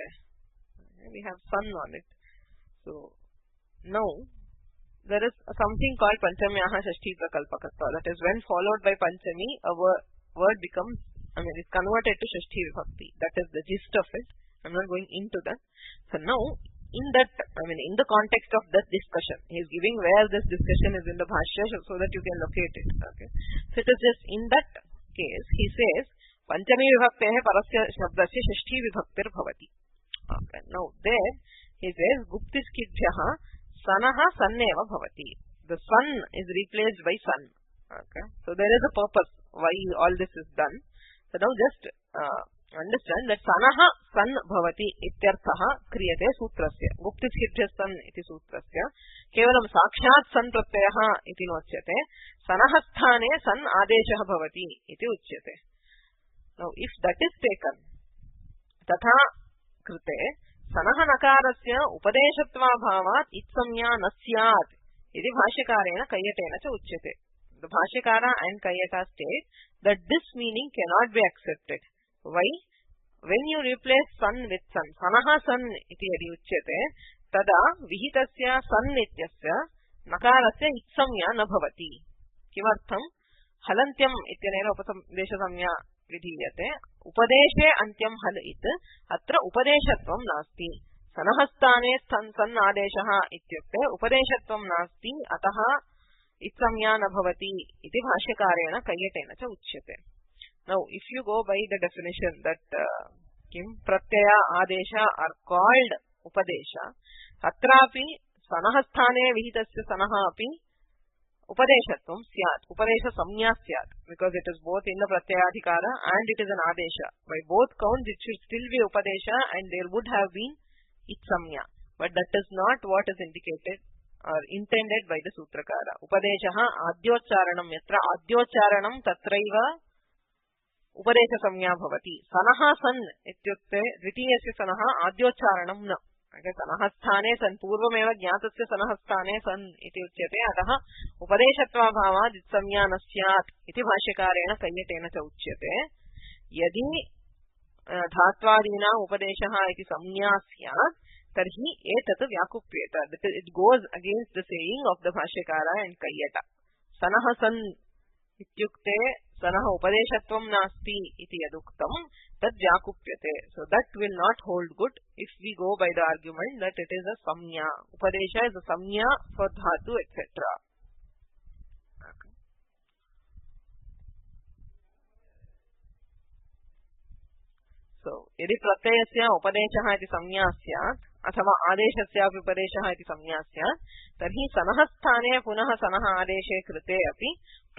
We have sun on it. So, now, there is something called Panchamyaha Shashti Prakalpakatva. That is, when followed by Panchami, a word becomes, it's converted to Shashti Vibhakti. That is the gist of it. I'm not going into that. So now, in that, in the context of that discussion, he is giving where this discussion is in the Bhashya so that you can locate it. Okay. So it is just in that case, he says, Panchami Vibhaktehe parasya shabdasya Shashti Vibhaktir bhavati. Okay. Now, there, he says, Guptiskidhyaha sanaha sanneva bhavati. The sun is replaced by sun. Okay. So there is a purpose why all this is done. So now just understand that sanaha san bhavati ityarthaha kriyate sutrasya. Guptiskidhya san iti sutrasya. Kevalam sakshat san pratyaha iti nocyate. Sanaha sthane san adeshaha bhavati iti uchyate. Now if that is taken, tatha krite sanaha nakarasya upadeshatva bhavat itsamya na syat iti bhashyakarena kayyatena cha uchyate. The Bhashyakara and Kayyata state that this meaning cannot be accepted. Why? When you replace sun with sun, sanaha sun iti yadi uchyate, tada vihitasya san nityasya nakarasya itsamya na bhavati. Kimartham? Halantyam ityanena upadesha samya vidhiyate. Upadeshe antyam hal it, atra upadeshatvam nasti. Sanahastane san adeshaha ityukte upadeshatvam nasti ataha itsamya na bhavati iti bhashyakarena kayyatena cha uchyate. Now, if you go by the definition that pratyaya adesha are called upadesha, atrapi sanahasthane vihitasya sanaha api upadeshatvam syat, upadesha samya syat, because it is both in the pratyayadhikara and it is an adesha. By both counts, it should still be upadesha and there would have been itsamya. But that is not what is indicated or intended by the Sutrakara. Upadeshaha adyocharanam yatra adyocharanam tatraiva upadesha samya bhavati. Sanaha san ityukte dvitiyasya sanaha adyocharanam na. Okay, sanaha sthane san purvameva jnatasya sanaha sthane san iti uchyate ataha upadeshatva bhava ditsamya na syat iti bhashyakarena kayyatena cha uchyate. Yadi dhatvadina upadeshaha iti samya syat tarhi etat vyakupyeta. It goes against the saying of the Bhashyakara and Kayyata. Sanaha san ityukte sanaha upadeshatvam nasti iti yaduktam tad vyakupyate. So that will not hold good if we go by the argument that it is a samya. Upadesha is a samya for dhatu, etc. Okay. So, yadi pratyayasya upadeshaha iti samya syat अथवा आदेशस्यापि उपदेशः इति संज्ञा स्यात् तर्हि सनहस्थाने पुनः सनः आदेशे कृते अपि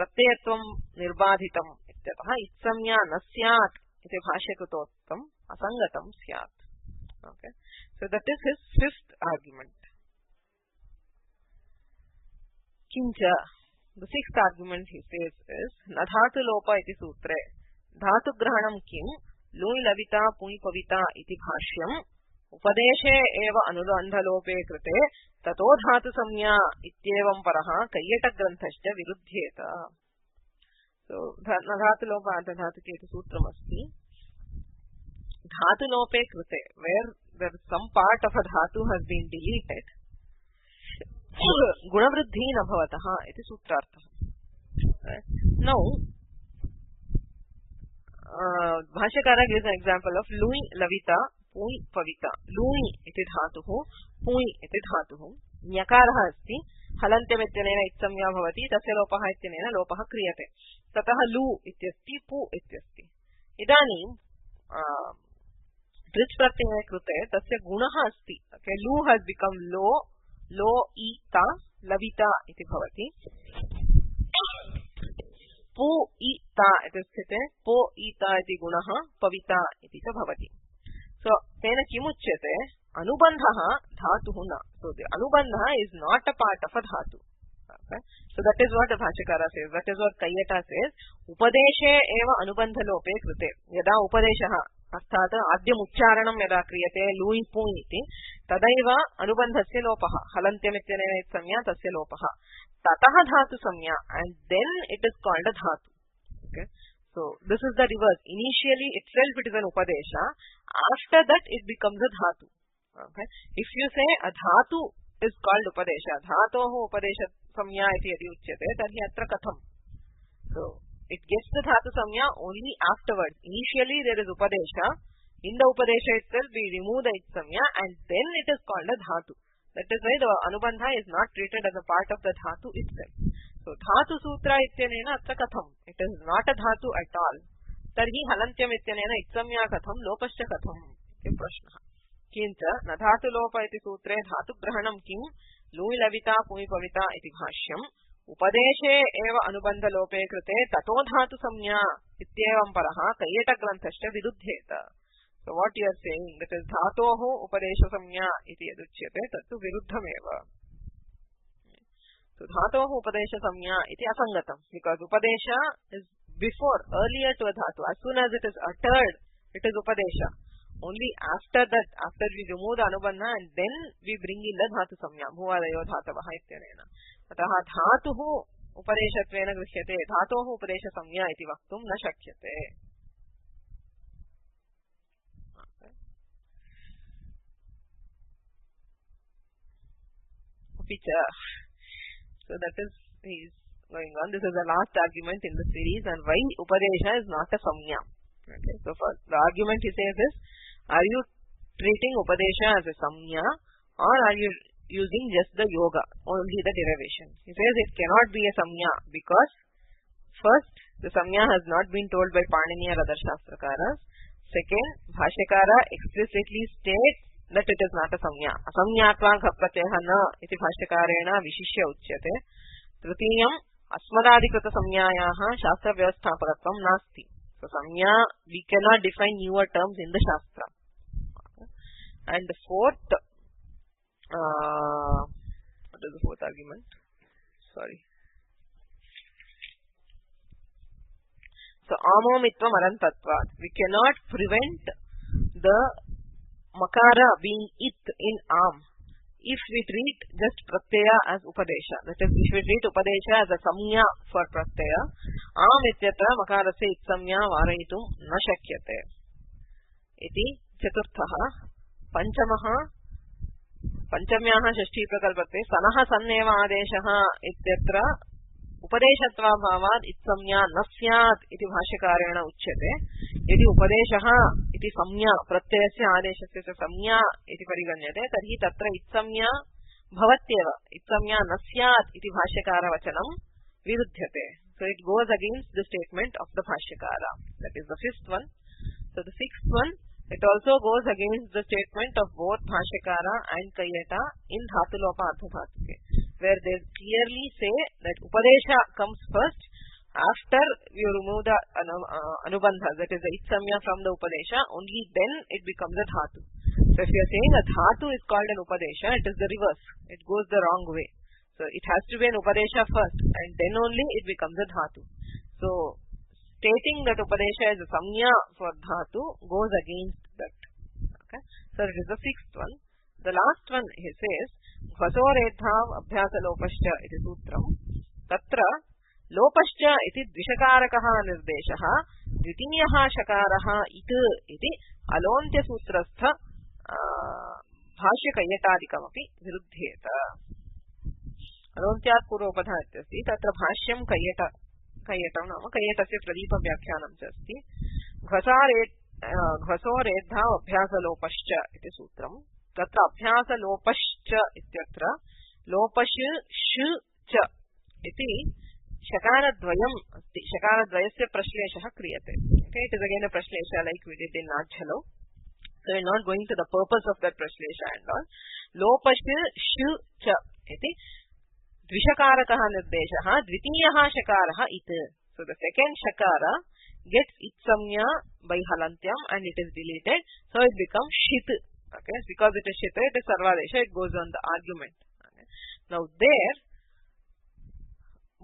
प्रत्ययत्वं निर्बाधितम् इत्यतः इत्संज्ञा न स्यात् इति भाष्यकृतोक्तम् असङ्गतं स्यात्. Okay, so that is his fifth argument. Kincha, the sixth argument he says is na dhatu lopa iti sutre dhatu grahanam kim lui lavita pui pavita iti bhashyam upadeshe eva anubandhalope krite tato dhatu samya ityevam paraha kayyata granthascha viruddhyeta. So na dhatu lopa dhatu keti sutram asti. Dhatu lope krite, where there is some part of a dhatu has been deleted, gunavriddhi na bhavataha iti sutrartha. Now Bhashyakara gives an example of lui lavita pui pavita. Lui iti dhatuh, pui iti dhatuh. Nyakarah asti हलन्त्यमित्यनेन इत्संज्ञा भवति तस्य लोपः इत्यनेन लोपः क्रियते ततः लु इत्यस्ति पु इत्यस्ति इदानीं दृच् प्रत्यये कृते तस्य गुणः अस्ति ओके लु हैज बिकम लो लो ईता लविता इति भवति पु ईता इति स्थिते पो ईता इति गुणः पविता इति च भवति सो तेन किमुच्यते अनुबन्धः धातुः न so the anubandha is not a part of a dhatu okay so that is what the Bhashyakara says that is what Kayyata says upadeshe eva anubandha lope krute yada upadeshah अर्थात आद्यम उच्चारणं यदा क्रियते लूयि पू इति तदैव अनुबन्धस्य लोपः हलन्त्यमित्यनेन संज्ञा तस्य लोपः ततः धातु संज्ञा and then it is called a dhatu okay so this is the reverse initially itself it is an upadesha after that it becomes a dhatu okay if you say a dhatu is called upadesha dhatoh upadesha samya iti yadi uchyate tarhi atra katham so it gets the dhatu samya only afterwards initially there is upadesha in the upadesha itself we remove the it samya and then it is called a dhatu that is why the anubandha is not treated as a part of the dhatu itself so dhatu sutra ityanena atra katham it is not a dhatu at all tarhi halantyam ityanena it samya katham lopascha katham iti prashnah किंच न धातु लोप इति सूत्रे धातु ग्रहणं किं लूयि लविता पुयि पविता इति भाष्यम् उपदेशे एव अनुबन्ध लोपे कृते ततो धातु संज्ञा इत्येवं परः Kaiyata ग्रन्थश्च विरुध्येत so what you are saying that is धातोः उपदेश संज्ञा इति यदुच्यते तत्तु विरुद्धमेव so धातोः उपदेश संज्ञा इति असंगतम् because upadesha is before earlier to a dhatu as soon as it is uttered it is upadesha only after that after we remove the anubandha and then we bring in the dhatu samya bhuvadayo dhatavah ityanena atah dhatuh upadeshatvena grishyate dhatoh upadesha samya iti vaktum na shakyate apicha so that is he is going on this is the last argument in the series and why upadesha is not a samya okay so first the argument he says is are you treating upadesha as a samnya or are you using just the yoga only the derivation he says it cannot be a samnya because first the samnya has not been told by Panini or other shastrakaras second Bhashyakara explicitly states that it is not a samnya asamnyatvam khapratyah na iti Bhashyakarena vishishya uchyate tritiyam asmadadikrita samnyayah shastra vyavasthapakatvam nasti so samnya we cannot define newer terms in the shastra and the fourth what is the fourth argument sorry so amomitvam arantatvat we cannot prevent the makara being it in am if we treat just pratyaya as upadesha that is if we treat upadesha as a samnya for pratyaya am ityatra makarasya it samnya varayitum na shakyate iti chaturthah पंचम्याः षष्ठी प्रकल्पते सनः सन्नेव आदेशः इत्यत्र उपदेशत्वाभावात् इत्संज्ञा न स्यात् इति भाष्यकारेण उच्यते यदि उपदेशः इति संज्ञा प्रत्ययस्य आदेशस्य च संज्ञा इति परिगण्यते तर्हि तत्र इत्संज्ञा भवत्येव इत्संज्ञा न स्यात् इति भाष्यकारवचनं विरुध्यते so it goes against the statement of the भाष्यकार that is the fifth one so the sixth one it also goes against the statement of both Bhashyakara and Kayyata in Dhatu Lopa Artha Dhatuke where they clearly say that Upadesha comes first after you remove the Anubandha that is the Itsamya from the Upadesha only then it becomes a Dhatu so if you are saying a Dhatu is called an Upadesha it is the reverse it goes the wrong way so it has to be an Upadesha first and then only it becomes a Dhatu so stating that upadesha is a samnya for dhatu goes against that okay so it is the sixth one the last one he says vasoredhav abhyasa lopascha iti sutram tatra lopascha iti dvishakarakah nirdeshah dvitiyah shakarah it iti alontya sutrastha bhashya kayyatadikamapi viruddheta alontyaat purvopadha ityasti tatra bhashyam kayyata कैयटं नाम कैयटस्य प्रदीपव्याख्यानं च अस्ति घ्वसोरेद्धा अभ्यासलोपश्च इति सूत्रम् तत्र अभ्यासलोपश्च इत्यत्र लोपश् श च इति शकारद्वयम् अस्ति शकारद्वयस्य प्रश्लेषः क्रियते okay it is again a prashlesha like we did in Najhalo so we are not going to the purpose of that prashlesha and all lopash sh cha iti dvishakarakah nirdeshah dvitiyah shakarah it so the second shakara gets its samnya by halantyam and it is deleted so it becomes shit okay because it is shit it is sarvadesha it goes on the argument okay. Now there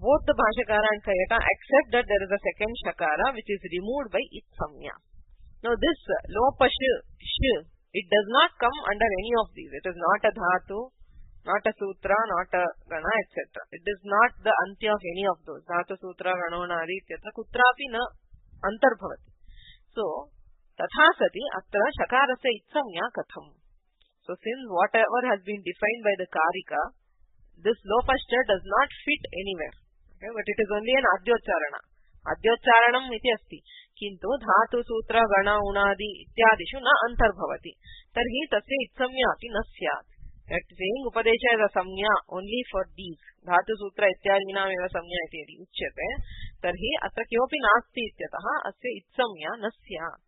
both the Bhashakara and Kayata accept that there is a second Shakara which is removed by its samnya. Now this lopash sh, it does not come under any of these. It is not a dhatu, not a sutra, not a gana, etc. It is not the antya of any of those. Dhatu, sutra, ganonari, etc. Kutrapi na antarbhavati. So, tatha sati atra shakarasya itsamya katham. So since whatever has been defined by the karika, this lopashcha does not fit anywhere. Okay, but it is only an adhyocharana. Adhyocharanam iti asti. Kintu dhatu sutra gana unadi ityadishu na antarbhavati. Tarhi tasya itsamya api na syat. That saying upadesha is a samnya only for these. Dhatu sutra ityadinam eva samnya iti uchyate. Tarhi atra kyopi nasti ityataha asya itsamya na syat.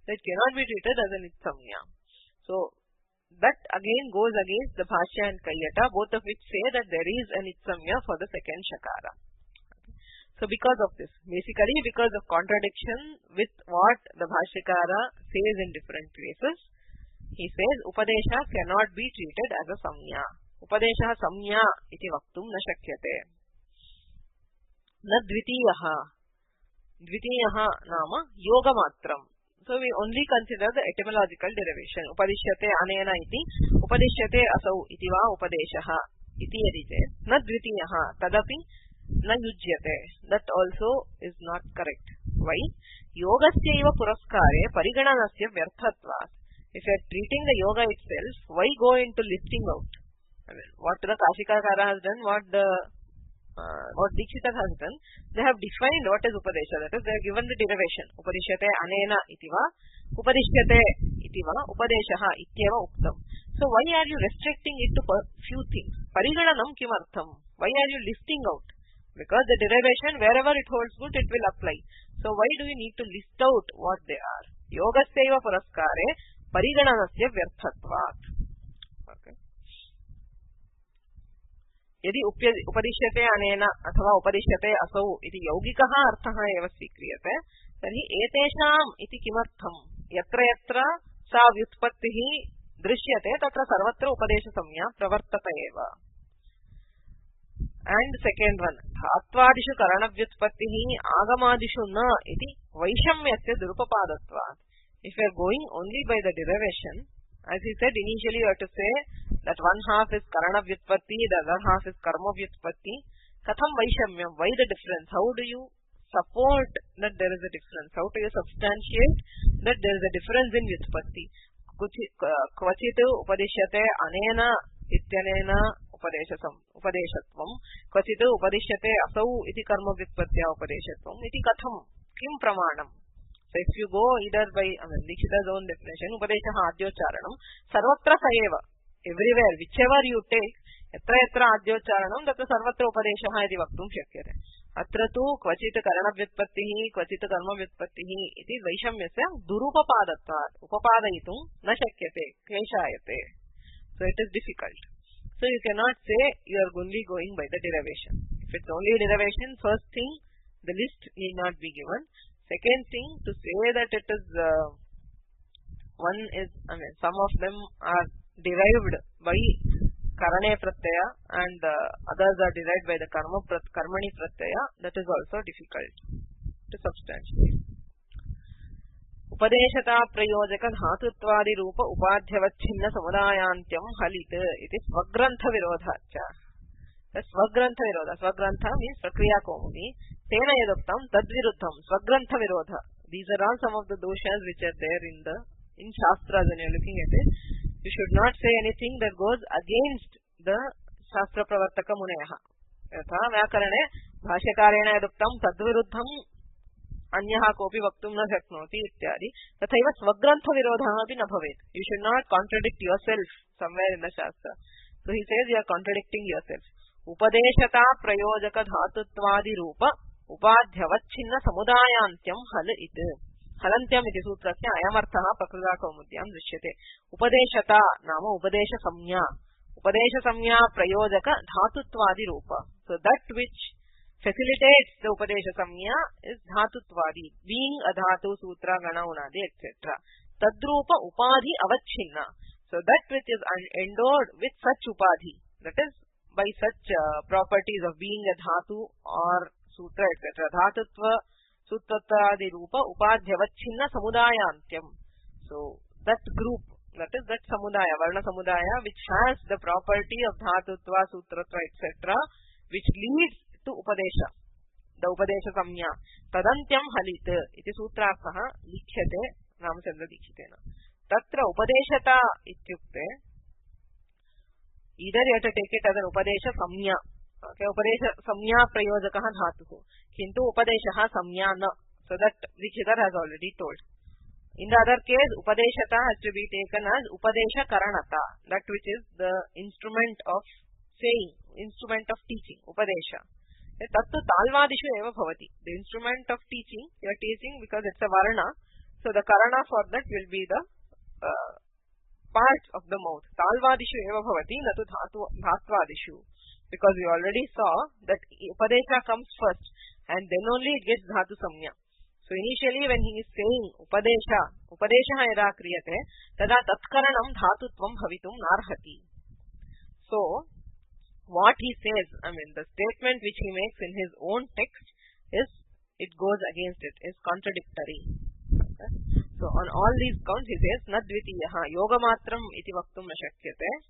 That cannot be treated as an itsamnya. So that again goes against the Bhashya and Kayyata, both of which say that there is an itsamya for the second Shakara. So because of this, basically because of contradiction with what the Bhashyakara says in different places, he says Upadesha cannot be treated as a samnya. Upadesha samnya iti vaktum na shakyate. Na dvitiyaha. Dvitiyaha nama yoga matram. So we only consider the etymological derivation. Upadishyate anena iti, upadishyate asau iti va upadeshaha iti yadite. Na dvitiyaha tadapi na yujyate. That also is not correct. Why? Yogasya eva puraskare parigananasya vyarthatvat. If you are treating the yoga itself, why go into listing out? I mean, what the Kashikakara has done, what Dikshita has done, they have defined what is Upadesha. That is, they have given the derivation. Upadishyate anena itiva, upadishyate itiva, upadeshaha ityeva uktam. So why are you restricting it to few things? Parigananam kimartham. Why are you listing out? Because the derivation, wherever it holds good, it will apply. So why do we need to list out what they are? Yogasyaiva puraskare parigananasya vyarthatvat. Okay. यदि उपदिश्यते अनेन अथवा उपदिश्यते असौ इति यौगिकः अर्थः एव स्वीक्रियते तर्हि एतेषाम् इति किमर्थम् यत्र यत्र सा व्युत्पत्तिः दृश्यते तत्र सर्वत्र उपदेशसंज्ञा प्रवर्तत एव and second one धात्वादिषु करणव्युत्पत्तिः आगमादिषु न इति वैषम्यस्य दुरुपपादत्वात्. If you are going only by the derivation, as he said initially, you have to say that one half is karana vyutpatti, the other half is karma vyutpatti. Katham vaishamyam? Why the difference? How do you support that there is a difference? How do you substantiate that there is a difference in vyutpatti? Kvachit upadishyate anena ityanena upadeshatvam. Kvachit upadishyate asau iti karma vyutpattya upadeshatvam. Iti katham? Kim pramanam? So if you go either by Dikshita's own definition, Upadeshaha Adhyocharanam, Sarvatra Sayeva, everywhere, whichever you take, Yatra Yatra Adhyocharanam, Tatra Sarvatra Upadeshaha iti vaktum shakyate. Atra tu Kvachita Karana Vyutpattihi, Kvachita Karma Vyutpattihi, iti Vaishamyasya Durupapadatvat, Upapadayitum na shakyate, Kleshayate. So it is difficult. So you cannot say you are only going by the derivation. If it's only derivation, first thing, the list need not be given. Second thing, to say that it is, one is, some of them are derived by Karane Pratyaya and others are derived by the Karmani Pratyaya, that is also difficult to substantiate. Upadeshata prayojaka dhatuttvadi rupa upadhyavachinna samudayantyam halit. It is Swagrantha Virodhacha. The Swagrantha Virodha. Swagrantha means Prakriya Komuni. Tena yaduktam tadviruddham. Swagrantha Virodha. These are all some of the doshas which are there in Shastras when you are looking at it. You should not say anything that goes against the Shastra Pravartaka Muneyaha. Yatha Vyakarane Bhashakarena yaduktam tadviruddham अन्यः कोऽपि वक्तुं न शक्नोति इत्यादि तथैव स्वग्रन्थविरोधः अपि न भवेत्. You should not contradict yourself somewhere in the shastra. So he says you are contradicting yourself. उपदेशता प्रयोजक धातुत्वादि रूप उपाध्यवच्छिन्न समुदायांत्यं हल इत्. हलन्त्यम् इति सूत्रस्य अयमर्थः प्रकृताकौमुद्यां दृश्यते. उपदेशता नाम उपदेशसंज्ञा. उपदेशसंज्ञा प्रयोजक धातुत्वादि रूप. So that which facilitates the upadesha samya is dhatutvadi, being a dhatu, sutra, gana, unadi, etc. Tadrupa upadhi avachinna. So that which is endowed with such upadhi, that is by such properties of being a dhatu or sutra, etc. Dhatutva, sutrataadi rupa upadhyavachinna samudayantyam. So that group, that is that samudaya, varna samudaya, which has the property of dhatutva, sutratva, etc., which leads to upadesha, the upadesha samya. Tadantyam halit iti sutrarthah likhyate Ramachandra Dikshitena. Tatra upadeshata ityukte, either you have to take it as an upadesha samya. Okay, upadesha samya prayojakaha dhatuhu. Kintu upadeshaha samya na. So that Dikshidhar has already told. In the other case, upadeshata has to be taken as upadesha karanata, that which is the instrument of saying, instrument of teaching, upadesha. Tattu talvadishu eva bhavati. The instrument of teaching, you are teaching because it's a varna. So the karana for that will be the part of the mouth. Talvadishu eva bhavati, natu dhatvadishu. Because we already saw that upadesha comes first and then only it gets dhatu samya. So initially when he is saying upadesha yada kriyate, tada tatkaranam dhatutvam bhavitum narhati. So what he says, the statement which he makes in his own text is, it goes against it, is contradictory. Okay? So on all these counts he says, nadvitiyaha yogamatram iti vaktum na shakyate,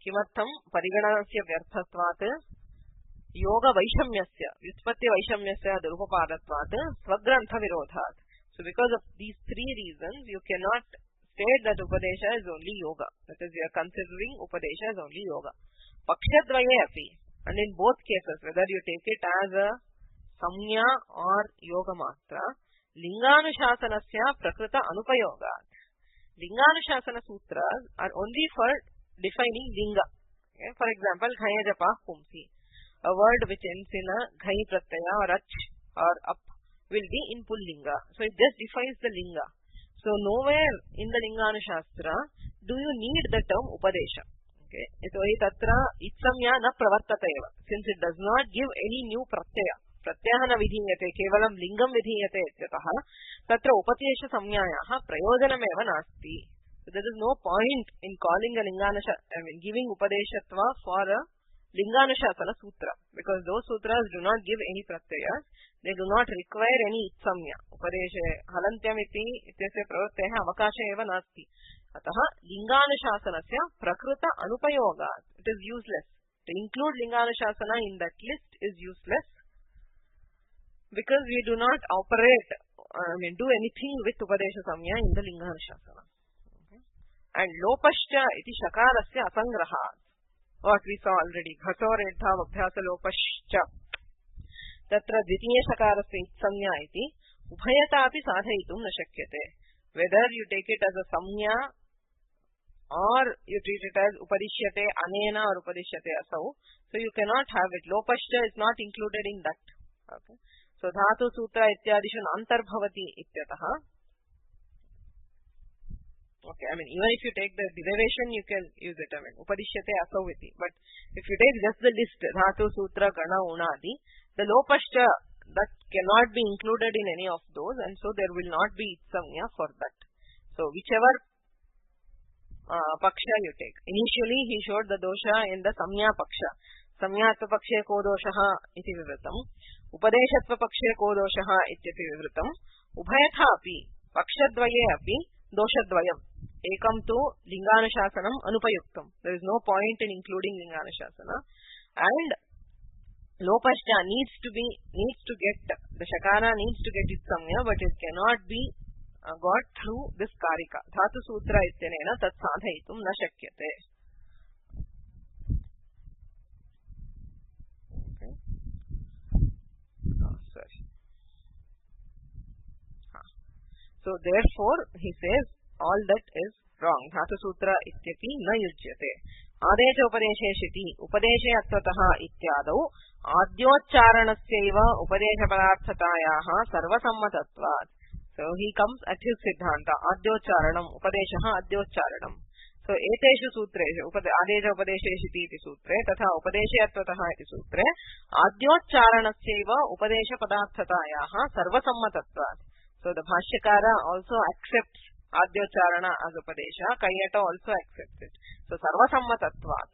kimartham pariganasya vyarthatvat, yoga vaishamyasya, vyutpatti vaishamyasya durupapadatvat, swagrantha virodhat. So because of these three reasons, you cannot state that upadesha is only yoga. That is, you are considering upadesha as only yoga. Pakshadvaye api, and in both cases, whether you take it as a samya or yoga matra, linganushāsanasya prakrita anupayogat. Linganushāsana sutras are only for defining linga. Okay? For example, ghayajapa pumsi. A word which ends in a ghai pratyaya or ach or up will be in pullinga. So it just defines the linga. So nowhere in the linganushastra do you need the term upadesha. Okay? So tatra itsamya na pravartateva. Since it does not give any new pratyaya. Pratyaya na vidhiyate, kevalam lingam vidhiyate ityataha, tatra upadesha samyayaha prayojanameva nasti. So there is no point in calling a giving upadeshatva for a linganushasana sutra, because those sutras do not give any pratyayas, they do not require any itsamya. Upadeshe halantyamiti ityasya pravratteha avakasha eva nasti. Ataha linganushāsanasya prakrita anupayogat. It is useless. To include linganushasana in that list is useless, because we do not operate, do anything with upadesha samya in the linganushasana. Okay? And lopascha iti shakarasya asangrahat. What we saw already, ghato redha abhyasa lopascha. Tatra dvitiya shakarasya itsamya iti ubhayata api sadhayitum na shakyate. Whether you take it as a samya or you treat it as upadishyate anena or upadishyate asau, so you cannot have it. Lopascha is not included in that. Okay. So dhatu sutra ityadishu antarbhavati ityataha. Okay, even if you take the derivation, you can use it. Upadishyate asaviti. But if you take just the list, dhatu, sutra, gana, unadi, the lopascha, that cannot be included in any of those, and so there will not be itsamya for that. So whichever paksha you take. Initially, he showed the dosha in the samya paksha. Samyatva pakshe ko doshaha iti vivritam. Upadeshatva pakshe ko doshaha ityati vivritam. Ubhayatha api, pakshadvaye api, doshadvayam. Ekam tu linganushāsanam anupayuktam. There is no point in including linganushāsana. And lopascha needs to get, the shakara needs to get its samya, but it cannot be got through this karika. Dhatu sutra ityanena tat sadhayitum na shakyate. Okay. Oh, sorry. So therefore he says all that is wrong. Dhatu sutra ityapi na yujyate. Adesha upadesheshiti upadeshe atvatah ityadau adyocharanasya upadesha padarthatayaah sarvasammatatvat. So he comes at his siddhanta adyocharanam upadeshah adyocharanam. So eteshu sutreshu adesha upadesheshiti iti sutre tatha upadeshe atvatah iti sutre adyocharanasya upadesha padarthatayaah sarvasammatatvat. So the Bhashyakara also accepts Adyocharana as Upadesha. Kayata also accepts it. So Sarvasammatatvat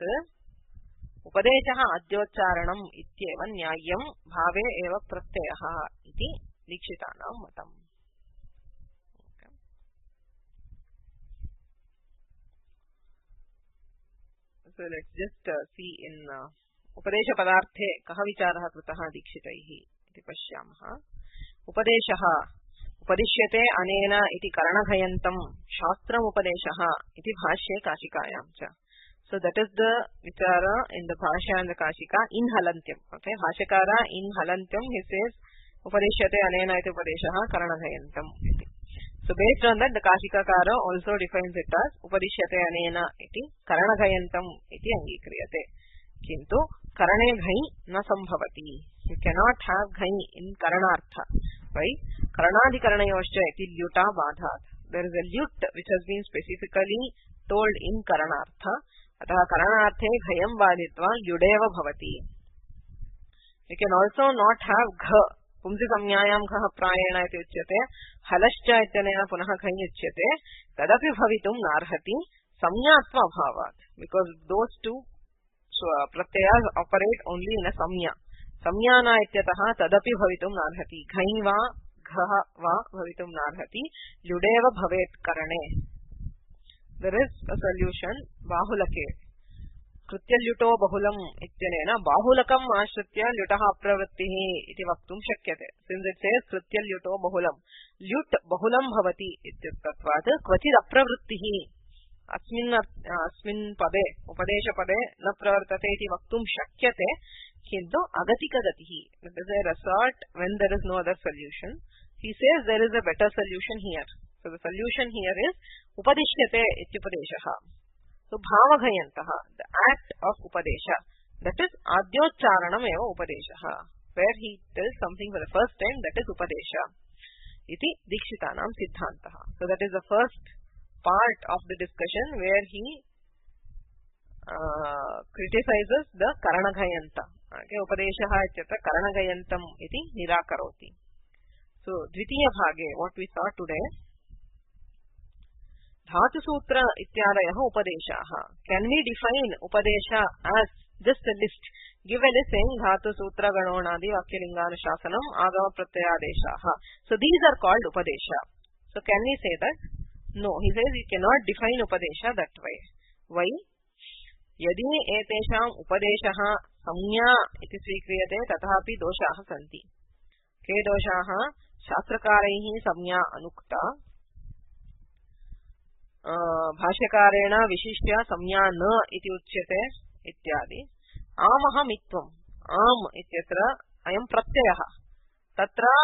Upadeshaha Adyocharanam ityeva nyayam bhave eva pratyaha iti Dikshitanam matam. Okay. So let's just see in Upadesha Padarthe kaha vicharaha krutaha Dikshitaihi iti pashyamaha. Upadeshaha उपदिश्यते अनेन इति करणघयन्तं शास्त्रम उपदेशः इति भाष्ये काशिकायां च. So that is the vichara in the bhashya and the kashika in halantyam. Okay, bhashyakara in halantyam he says उपदिश्यते अनेन इति उपदेशः करणघयन्तं इति. So based on that the kashikakara also defines it as उपदिश्यते अनेन इति करणघयन्तं इति अंगीक्रियते. किन्तु करणे घै न संभवति. You cannot have घै in karanartha. Why? Karanadikaranayoscha iti lyuta badhat. There is a lyut which has been specifically told in karanartha. Ataha karanarthe ghayam badhitva lyudeva bhavati. You can also not have gha. Pumsi samnyayam gha prayena iti uchyate. Halascha ityanena punaha ghay uchyate. Tadapi bhavitum narhati samnyatva bhavat. Because those two pratyayas operate only in a samnya. Samyana ityatah tadapi bhavitum narhati. Ghai va ghah va bhavitum narhati. Lyudeva bhavet karane. There is a solution. Bahulake. Krityalyuto bahulam ityanena bahulakam ashritya lyutah apravrittihi iti vaktum shakyate. Since it says krityalyuto bahulam. Lyut bahulam bhavati ityatvat kvachid apravrittihi. अस्मिन् पदे उपदेश पदे न प्रवर्तते इति वक्तुं शक्यते. किन्तु अगतिकगतिः. That is a resort when there is no other solution. He says there is a better solution here. So the solution here is upadishyate ityupadeshaha. So bhavaghayantah, the act of upadesha, that is adyocharanam eva upadeshaha. Where he tells something for the first time, that is upadesha. Iti dikshitanam siddhantah. So that is the first part of the discussion where he criticizes the karanaghayanta. Okay, upadeshaha ityatra karanaghyantam iti nirakaroti. So dvitiya bhage, what we saw today, dhatu sutra ityadayah upadeshaha. Can we define upadesha as just a list? Give a list saying dhatu sutra ganonadi vakyalingana-shasanam agama pratyayadeshaha. So these are called upadesha. So can we say that? No, he says you cannot define upadesha that way. Why? Yadi etesham upadeshaha samnya iti svikriyate tathapi doshaha santi. Ke doshaha shastrakaraihi samnya anukta bhashyakarena vishishya samnya na iti uchyate ityadi. Amahamitvam. Am ityatra ayam pratyayah. Tatra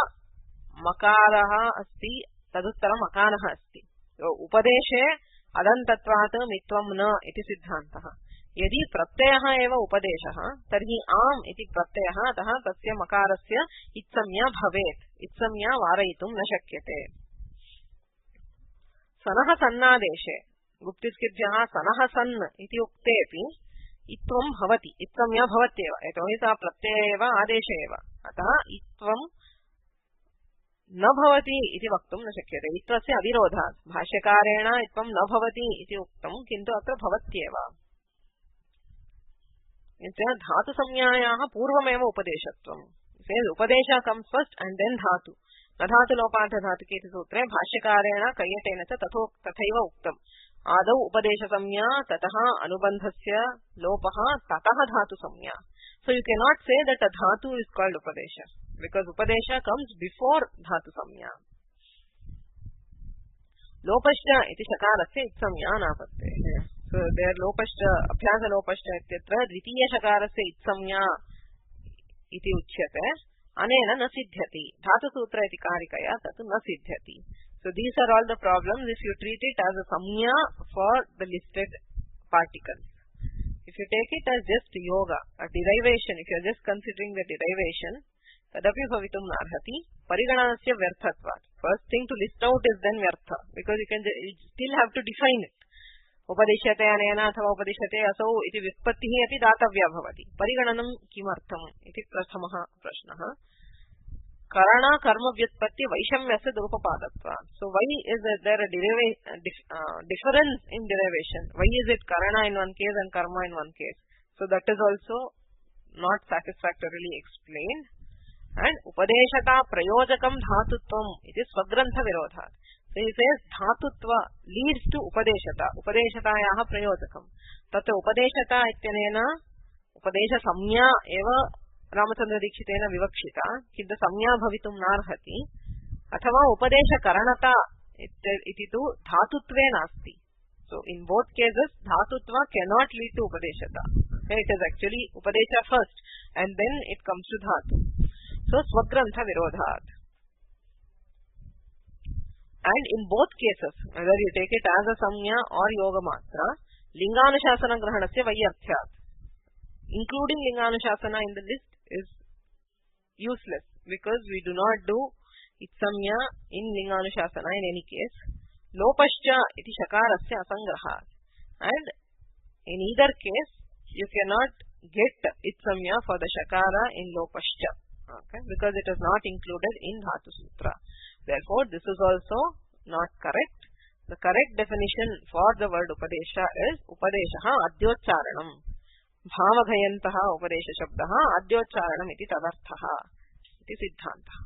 makaraha asti taduttara makaraha asti. So, upadeshe adantatvat mitvam na iti siddhantah. Yadi pratyayah eva upadeshaha, tarhi am iti pratyayah atah tasya makarasya itsamya bhavet. Itsamya varayitum na shakyate. Sanaha sannadeshe. Guptiskirjah sanaha sann iti uktepi itvam bhavati. Itsamya bhavatyeva. Etohi sa pratyaya eva adesha eva. Atah itvam न भवति इति वक्तुं न शक्यते. इत्वस्य अविरोधात्. भाष्यकारेण इत्वं न भवति इति उक्तं, किन्तु अत्र भवत्येव. धातु संज्ञायाः पूर्वमेव उपदेशत्वम्. उपदेशः कम्स् फस्ट् एंड देन् धातु. न धातु लोपार्थ धातुके इति सूत्रे भाष्यकारेण कैयटेन च तथैव उक्तम्. आदौ उपदेश संज्ञा ततः अनुबन्धस्य लोपः ततः धातु संज्ञा. So you cannot say that a dhatu is called upadesha, because upadesha comes before dhatu samya. Lopashcha iti shakarasya itsamya napatte. So there lopashcha, abhyasa lopashcha ityatra dvitiya shakarasya itsamya iti uchyate. Anena na siddhyati. Dhatu sutra iti karikaya tatu na siddhyati. So So these are all the problems if you treat it as a samnya for the listed particles. If you take it as just yoga, a derivation, if you are just considering the derivation, tadapi bhavitum narhati, pariganasya vyarthatvat. First thing to list out is then vyartha, because you still have to define it. Upadeshyate anena athava upadeshyate asau iti vispattihi api datavya bhavati. Parigananam kimartham iti prathamaha prashnaha. Karana karma vyutpatti vaishamyasya durupapadatva. So why is there a difference in derivation? Why is it karana in one case and karma in one case? So that is also not satisfactorily explained. And upadeshata prayojakam dhatutvam iti swagrantha virodhat. So he says dhatutva leads to upadeshata. Upadeshatayaha prayojakam. Tatra upadeshata ityanena upadesha samnya eva Ramachandra Dikshitena vivakshita kintu samnya bhavitum narhati athava upadesha karanata iti tu dhatutve nasti. So in both cases dhatutva cannot lead to upadeshata. It is actually upadesha first and then it comes to dhatu. So swagrantha virodhat. And in both cases, whether you take it as a samnya or yoga matra, linganushasana grahanasya vaiyarthyat. Including linganushasana in the list is useless because we do not do itsamya in linganushasana in any case. Lopascha iti shakarasya asangrahat. And in either case, you cannot get itsamya for the shakara in lopascha. Okay? Because it is not included in Dhatu Sutra. Therefore, this is also not correct. The correct definition for the word Upadesha is Upadeshaha Adyocharanam. Bhavaghayantaha Upadesha Shabdaha Adyocharanam iti tadarthaha iti siddhantah.